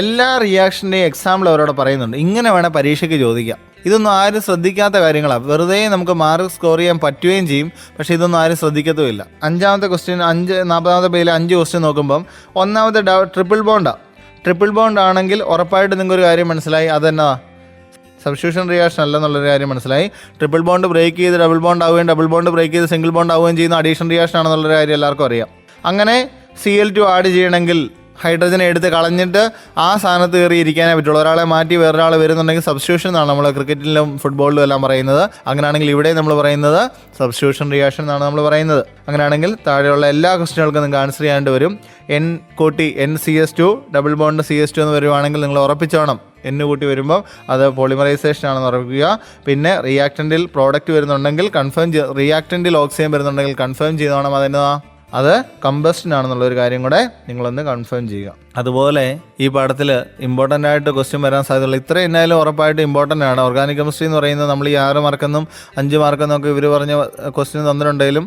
എല്ലാ റിയാക്ഷൻ്റെയും എക്സാമ്പിൾ അവരോട് പറയുന്നുണ്ട്. ഇങ്ങനെ വേണേൽ പരീക്ഷയ്ക്ക് ചോദിക്കാം. ഇതൊന്നും ആരും ശ്രദ്ധിക്കാത്ത കാര്യങ്ങളാണ്. വെറുതെ നമുക്ക് മാർക്ക് സ്കോർ ചെയ്യാൻ പറ്റുകയും ചെയ്യും. പക്ഷേ ഇതൊന്നും ആരും ശ്രദ്ധിക്കത്തുമില്ല. 5ാമത്തെ ക്വസ്റ്റ്യൻ 40ാമത്തെ പേജിൽ 5 ക്വസ്റ്റ്യൻ നോക്കുമ്പം ഒന്നാമത്തെ ട്രിപ്പിൾ ബോണ്ടാണ്. ട്രിപ്പിൾ ബോണ്ട് ആണെങ്കിൽ ഉറപ്പായിട്ട് നിങ്ങൾക്കൊരു കാര്യം മനസ്സിലായി, അതെന്നാ സബ്സ്റ്റിറ്റ്യൂഷൻ റിയാക്ഷൻ അല്ലെന്നുള്ളൊരു കാര്യം മനസ്സിലായി. ട്രിപ്പിൾ ബോണ്ട് ബ്രേക്ക് ചെയ്ത് ഡബിൾ ബോണ്ട് ആവുകയും ഡബിൾ ബോണ്ട് ബ്രേക്ക് ചെയ്ത് സിംഗിൾ ബോണ്ട് ആവുകയും ചെയ്യുന്ന അഡീഷൻ റിയാക്ഷൻ ആണെന്നുള്ളൊരു കാര്യം എല്ലാവർക്കും അറിയാം. അങ്ങനെ Cl2 ആഡ് ചെയ്യണമെങ്കിൽ ഹൈഡ്രജനെ എടുത്ത് കളഞ്ഞിട്ട് ആ സ്ഥാനത്ത് കയറി ഇരിക്കാനേ പറ്റുള്ളൂ. ഒരാളെ മാറ്റി വേറൊരാൾ വരുന്നുണ്ടെങ്കിൽ സബ്സ്റ്റിറ്റ്യൂഷൻ എന്നാണ് നമ്മൾ ക്രിക്കറ്റിലും ഫുട്ബോളിലും എല്ലാം പറയുന്നത്. അങ്ങനെയാണെങ്കിൽ ഇവിടെ നമ്മൾ പറയുന്നത് സബ്സ്റ്റിറ്റ്യൂഷൻ റിയാക്ഷൻ എന്നാണ് നമ്മൾ പറയുന്നത്. അങ്ങനെയാണെങ്കിൽ താഴെയുള്ള എല്ലാ ക്വസ്റ്റ്യനുകൾക്കും നിങ്ങൾക്ക് ആൻസർ ചെയ്യാണ്ട് വരും. N കൂട്ടി NCS2 ഡബിൾ ബോണ്ട് CS2 എന്ന് വരുവാണെങ്കിൽ നിങ്ങൾ ഉറപ്പിച്ചോണം N കൂട്ടി വരുമ്പോൾ അത് പോളിമറൈസേഷൻ ആണെന്ന് ഉറപ്പിക്കുക. പിന്നെ റിയാക്റ്റൻറ്റിൽ പ്രോഡക്റ്റ് വരുന്നുണ്ടെങ്കിൽ റിയാക്റ്റൻറ്റിൽ ഓക്സിജൻ വരുന്നുണ്ടെങ്കിൽ കൺഫേം ചെയ്തോണം അത് കമ്പസ്റ്റൻ ആണെന്നുള്ളൊരു കാര്യം കൂടെ നിങ്ങളൊന്ന് കൺഫേം ചെയ്യുക. അതുപോലെ ഈ പാഠത്തിൽ ഇമ്പോർട്ടൻ്റ് ആയിട്ട് ക്വസ്റ്റ്യൻ വരാൻ സാധ്യതയുള്ളൂ. ഇത്ര എന്നാലും ഉറപ്പായിട്ട് ഇമ്പോർട്ടൻ്റ് ആണ്. ഓർഗാനിക് കെമിസ്ട്രി എന്ന് പറയുന്നത് നമ്മൾ ഈ 6 മാർക്കെന്നും 5 മാർക്കെന്നും ഒക്കെ ഇവർ പറഞ്ഞ ക്വസ്റ്റ്യൻ തന്നിട്ടുണ്ടെങ്കിലും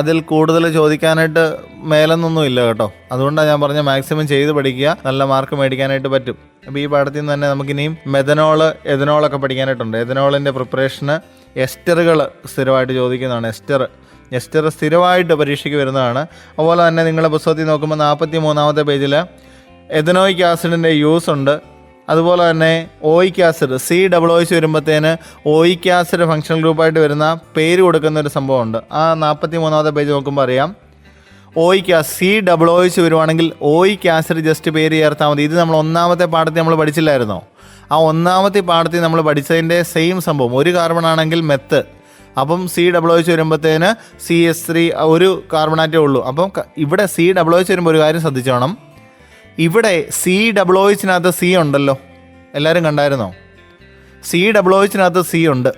അതിൽ കൂടുതൽ ചോദിക്കാനായിട്ട് മേലെന്നൊന്നും ഇല്ല കേട്ടോ. അതുകൊണ്ടാണ് ഞാൻ പറഞ്ഞ മാക്സിമം ചെയ്ത് പഠിക്കുക, നല്ല മാർക്ക് മേടിക്കാനായിട്ട് പറ്റും. അപ്പോൾ ഈ പാഠത്തിൽ നിന്ന് തന്നെ നമുക്കിനിയും എഥനോളൊക്കെ പഠിക്കാനായിട്ടുണ്ട്. എഥനോളിൻ്റെ പ്രിപ്പറേഷന് എസ്റ്ററുകൾ സ്ഥിരമായിട്ട് ചോദിക്കുന്നതാണ്. എസ്റ്റർ സ്ഥിരമായിട്ട് പരീക്ഷയ്ക്ക് വരുന്നതാണ്. അതുപോലെ തന്നെ നിങ്ങളുടെ പുസ്തകത്തിൽ നോക്കുമ്പോൾ 43ാമത്തെ പേജിൽ എഥനോയിക് ആസിഡിൻ്റെ യൂസ് ഉണ്ട്. അതുപോലെ തന്നെ ഓയിക് ആസിഡ് COOH വരുമ്പോഴത്തേന് ഓയിക് ആസിഡ് ഫങ്ഷണൽ ഗ്രൂപ്പായിട്ട് വരുന്ന പേര് കൊടുക്കുന്ന ഒരു സംഭവമുണ്ട്. ആ 43ാമത്തെ പേജ് നോക്കുമ്പോൾ അറിയാം. ഓയിക് ആസിഡ് COOH വരുവാണെങ്കിൽ ഓയിക് ആസിഡ് ജസ്റ്റ് പേര് ചേർത്താൽ മതി. ഇത് നമ്മൾ 1ാമത്തെ പാഠത്തിൽ നമ്മൾ പഠിച്ചില്ലായിരുന്നോ? ആ 1ാമത്തെ പാഠത്തിൽ നമ്മൾ പഠിച്ചതിൻ്റെ സെയിം സംഭവം. ഒരു കാർബൺ ആണെങ്കിൽ മെത്ത്, അപ്പം COOH വരുമ്പോഴത്തേന് CS3 ഒരു കാർബണാറ്റേ ഉള്ളൂ. അപ്പം ഇവിടെ COOH വരുമ്പോൾ ഒരു കാര്യം ശ്രദ്ധിച്ചോണം. ഇവിടെ COOHനകത്ത് C ഉണ്ടല്ലോ, എല്ലാവരും കണ്ടായിരുന്നോ? COOHനകത്ത് C ഉണ്ട്.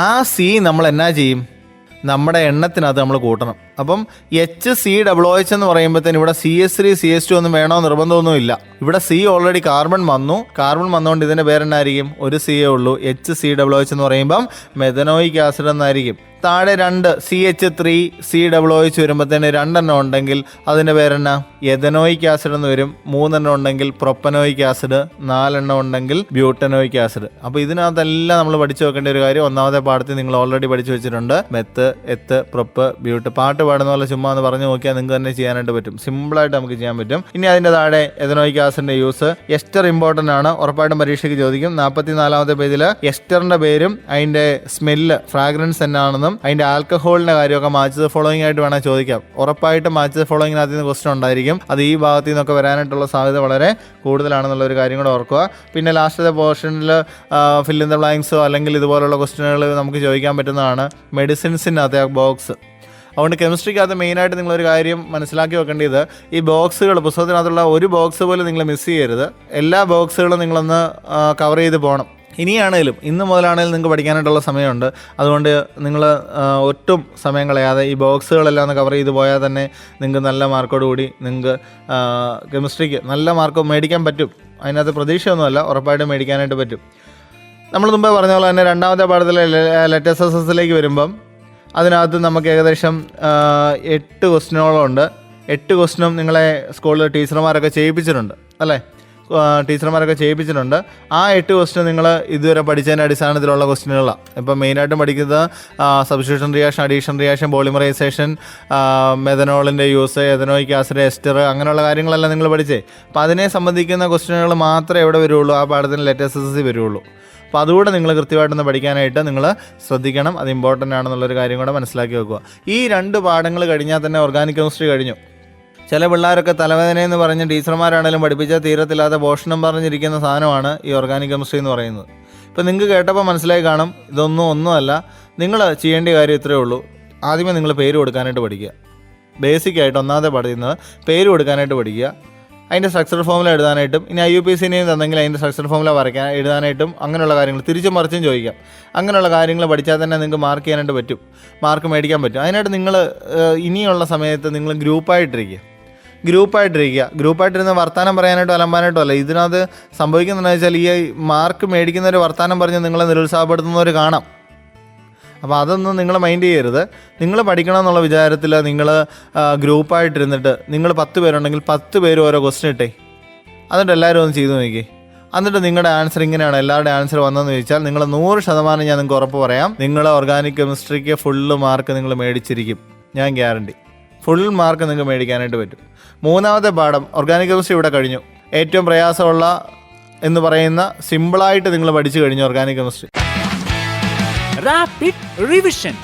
ആ C നമ്മൾ എന്നാ ചെയ്യും? നമ്മുടെ എണ്ണത്തിനകത്ത് നമ്മൾ കൂട്ടണം. അപ്പം HCOOH എന്ന് പറയുമ്പോഴത്തേന് ഇവിടെ CS3 CS2 ഒന്നും വേണോ നിർബന്ധമൊന്നുമില്ല. ഇവിടെ C ഓൾറെഡി കാർബൺ വന്നുകൊണ്ട് ഇതിൻ്റെ പേരെന്നായിരിക്കും? ഒരു C ഉള്ളൂ. HCOOH എന്ന് പറയുമ്പം മെഥനോയിക് ആസിഡ് എന്നായിരിക്കും. താഴെ 2 CH3 COOH വരുമ്പോഴത്തേന് 2 എണ്ണം ഉണ്ടെങ്കിൽ അതിൻ്റെ പേരെന്നാ? എഥനോയിക് ആസിഡ് എന്ന് വരും. 3 എണ്ണം ഉണ്ടെങ്കിൽ പ്രൊപ്പനോയിക് ആസിഡ്, 4 എണ്ണം ഉണ്ടെങ്കിൽ ബ്യൂട്ടനോയിക് ആസിഡ്. അപ്പോൾ ഇതിനകത്തെല്ലാം നമ്മൾ പഠിച്ചു വെക്കേണ്ട ഒരു കാര്യം 1ാമത്തെ പാഠത്തിൽ നിങ്ങൾ ഓൾറെഡി പഠിച്ചു വെച്ചിട്ടുണ്ട്. മെത്ത്, എത്ത്, പ്രൊപ്പ്, ബ്യൂട്ട്. പാട്ട് പാടുന്ന പോലെ ചുമ്മാ എന്ന് പറഞ്ഞു നോക്കിയാൽ നിങ്ങൾക്ക് തന്നെ ചെയ്യാനായിട്ട് പറ്റും. സിമ്പിളായിട്ട് നമുക്ക് ചെയ്യാൻ പറ്റും. ഇനി അതിൻ്റെ താഴെ എഥനോയിക് ആസിഡിൻ്റെ യൂസ്. എസ്റ്റർ ഇമ്പോർട്ടൻ്റ് ആണ്, ഉറപ്പായിട്ടും പരീക്ഷയ്ക്ക് ചോദിക്കും. 44ാമത്തെ പേജിൽ എസ്റ്ററിൻ്റെ പേരും അതിൻ്റെ സ്മെല്ല് ഫ്രാഗ്രൻസ് എന്നാണെന്നും അതിൻ്റെ ആൽക്കഹോളിൻ്റെ കാര്യമൊക്കെ മാച്ച് ദ ഫോളോയിങ് ആയിട്ട് വേണം ചോദിക്കാം. ഉറപ്പായിട്ടും മാച്ച് ദ ഫോളോയിങ്ങിനകത്ത് നിന്ന് ക്വസ്റ്റൻ ഉണ്ടായിരിക്കും. അത് ഈ ഭാഗത്തു നിന്നൊക്കെ വരാനായിട്ടുള്ള സാധ്യത വളരെ കൂടുതലാണെന്നുള്ളൊരു കാര്യം കൂടെ ഓർക്കുക. പിന്നെ ലാസ്റ്റത്തെ പോർഷനിൽ ഫിൽ ഇൻ ദ ബ്ലാങ്ക്സോ അല്ലെങ്കിൽ ഇതുപോലുള്ള ക്വസ്റ്റനുകൾ നമുക്ക് ചോദിക്കാൻ പറ്റുന്നതാണ്. മെഡിസിൻസിനകത്തെ ബോക്സ്. അതുകൊണ്ട് കെമിസ്ട്രിക്കകത്ത് മെയിനായിട്ട് നിങ്ങളൊരു കാര്യം മനസ്സിലാക്കി വെക്കേണ്ടത് ഈ ബോക്സുകൾ, പുസ്തകത്തിനകത്തുള്ള ഒരു ബോക്സ് പോലും നിങ്ങൾ മിസ് ചെയ്യരുത്. എല്ലാ ബോക്സുകളും നിങ്ങളൊന്ന് കവർ ചെയ്ത് പോകണം. ഇനിയാണേലും ഇന്ന് മുതലാണെങ്കിലും നിങ്ങൾക്ക് പഠിക്കാനായിട്ടുള്ള സമയമുണ്ട്. അതുകൊണ്ട് നിങ്ങൾ ഒട്ടും സമയം കളയാതെ ഈ ബോക്സുകളെല്ലാം ഒന്ന് കവർ ചെയ്ത് പോയാൽ തന്നെ നിങ്ങൾക്ക് നല്ല മാർക്കോട് കൂടി നിങ്ങൾക്ക് കെമിസ്ട്രിക്ക് നല്ല മാർക്ക് മേടിക്കാൻ പറ്റും. അതിനകത്ത് പ്രതീക്ഷയൊന്നുമല്ല, ഉറപ്പായിട്ടും മേടിക്കാനായിട്ട് പറ്റും. നമ്മൾ മുമ്പേ പറഞ്ഞ പോലെ തന്നെ രണ്ടാമത്തെ പാഠത്തിലെ ലെറ്റേഴ്സ് എസ്എസിലേക്ക് വരുമ്പം അതിനകത്ത് നമുക്ക് ഏകദേശം 8 ക്വസ്റ്റ്യനോളം ഉണ്ട്. 8 ക്വസ്റ്റ്യനും നിങ്ങളെ സ്കൂളിൽ ടീച്ചർമാരൊക്കെ ചെയ്യിപ്പിച്ചിട്ടുണ്ട് അല്ലേ? ടീച്ചർമാരൊക്കെ ചെയ്യിപ്പിച്ചിട്ടുണ്ട്. ആ 8 ക്വസ്റ്റ്യൻ നിങ്ങൾ ഇതുവരെ പഠിച്ചതിൻ്റെ അടിസ്ഥാനത്തിലുള്ള ക്വസ്റ്റ്യനുകളാണ്. ഇപ്പം മെയിനായിട്ടും പഠിക്കുന്നത് substitution reaction, addition reaction, polymerisation, മെഥനോളിൻ്റെ യൂസ്, എഥനോയിക് ആസിഡ് എസ്റ്റർ, അങ്ങനെയുള്ള കാര്യങ്ങളെല്ലാം നിങ്ങൾ പഠിച്ചേ. അപ്പോൾ അതിനെ സംബന്ധിക്കുന്ന ക്വസ്റ്റ്യനുകൾ മാത്രമേ എവിടെ വരുള്ളൂ, ആ പാഠത്തിന് ലെറ്റേഴ്സ് എസ്എസ്സി വരുള്ളൂ. അപ്പോൾ അതുകൂടെ നിങ്ങൾ കൃത്യമായിട്ടൊന്ന് പഠിക്കാനായിട്ട് നിങ്ങൾ ശ്രദ്ധിക്കണം. അത് ഇമ്പോർട്ടൻ്റ് ആണെന്നുള്ളൊരു കാര്യം കൂടെ മനസ്സിലാക്കി വെക്കുക. ഈ 2 പാഠങ്ങൾ കഴിഞ്ഞാൽ തന്നെ ഓർഗാനിക് കെമിസ്ട്രി കഴിഞ്ഞു. ചില പിള്ളേരൊക്കെ തലവേദനയെന്ന് പറഞ്ഞ് ടീച്ചർമാരാണെങ്കിലും പഠിപ്പിച്ചാൽ തീരത്തില്ലാത്ത പോഷണം പറഞ്ഞിരിക്കുന്ന സാധനമാണ് ഈ ഓർഗാനിക് കെമിസ്ട്രി എന്ന് പറയുന്നത്. ഇപ്പോൾ നിങ്ങൾക്ക് കേട്ടപ്പോൾ മനസ്സിലായി കാണും, ഒന്നുമല്ല. നിങ്ങൾ ചെയ്യേണ്ട കാര്യം ഇത്രയേ ഉള്ളൂ. ആദ്യമേ നിങ്ങൾ പേര് കൊടുക്കാനായിട്ട് പഠിക്കുക. ബേസിക്കായിട്ട് ഒന്നാമത്തെ പഠിക്കുന്നത് പേര് കൊടുക്കാനായിട്ട് പഠിക്കുക. അതിൻ്റെ സ്ട്രക്ചർ ഫോമുല എഴുതാനായിട്ടും, ഇനി IUPACനെയും തന്നെങ്കിൽ അതിൻ്റെ സ്ട്രക്ചർ ഫോമുല എഴുതാനായിട്ടും, അങ്ങനെയുള്ള കാര്യങ്ങൾ തിരിച്ചും മറിച്ചും ചോദിക്കാം. അങ്ങനെയുള്ള കാര്യങ്ങൾ പഠിച്ചാൽ തന്നെ നിങ്ങൾക്ക് മാർക്ക് ചെയ്യാനായിട്ട് പറ്റും, മാർക്ക് മേടിക്കാൻ പറ്റും. അതിനായിട്ട് നിങ്ങൾ ഇനിയുള്ള സമയത്ത് നിങ്ങൾ ഗ്രൂപ്പായിട്ടിരിക്കുക. ഗ്രൂപ്പായിട്ടിരുന്ന് വർത്തമാനം പറയാനായിട്ടോ അലമ്പാനായിട്ടോ അല്ല. ഇതിനകത്ത് സംഭവിക്കുന്നതെന്ന് വെച്ചാൽ ഈ മാർക്ക് മേടിക്കുന്നവർ വർത്തമാനം പറഞ്ഞ് നിങ്ങളെ നിരുത്സാഹപ്പെടുത്തുന്നവർ കാണാം. അപ്പോൾ അതൊന്നും നിങ്ങൾ മൈൻഡ് ചെയ്യരുത്. നിങ്ങൾ പഠിക്കണം എന്നുള്ള വിചാരത്തിൽ നിങ്ങൾ ഗ്രൂപ്പായിട്ടിരുന്നിട്ട് നിങ്ങൾ 10 പേരുണ്ടെങ്കിൽ 10 പേര് ഓരോ ക്വസ്റ്റ്യൻ ഇട്ടേ. എന്നിട്ട് എല്ലാവരും ഒന്ന് ചെയ്തു നോക്കി. എന്നിട്ട് നിങ്ങളുടെ ആൻസർ ഇങ്ങനെയാണ്, എല്ലാവരുടെ ആൻസർ വന്നതെന്ന് ചോദിച്ചാൽ നിങ്ങൾ 100% ഞാൻ നിങ്ങൾക്ക് ഉറപ്പ് പറയാം, നിങ്ങൾ ഓർഗാനിക് കെമിസ്ട്രിക്ക് ഫുള്ള് മാർക്ക് നിങ്ങൾ മേടിച്ചിരിക്കും. ഞാൻ ഗ്യാരണ്ടി. ഫുൾ മാർക്ക് നിങ്ങൾക്ക് മേടിക്കാനായിട്ട് പറ്റും. 3ാമത്തെ പാഠം ഓർഗാനിക് കെമിസ്ട്രി ഇവിടെ കഴിഞ്ഞു. ഏറ്റവും പ്രയാസമുള്ള എന്ന് പറയുന്ന സിമ്പിളായിട്ട് നിങ്ങൾ പഠിച്ചു കഴിഞ്ഞു ഓർഗാനിക് കെമിസ്ട്രി. Rapid Revision.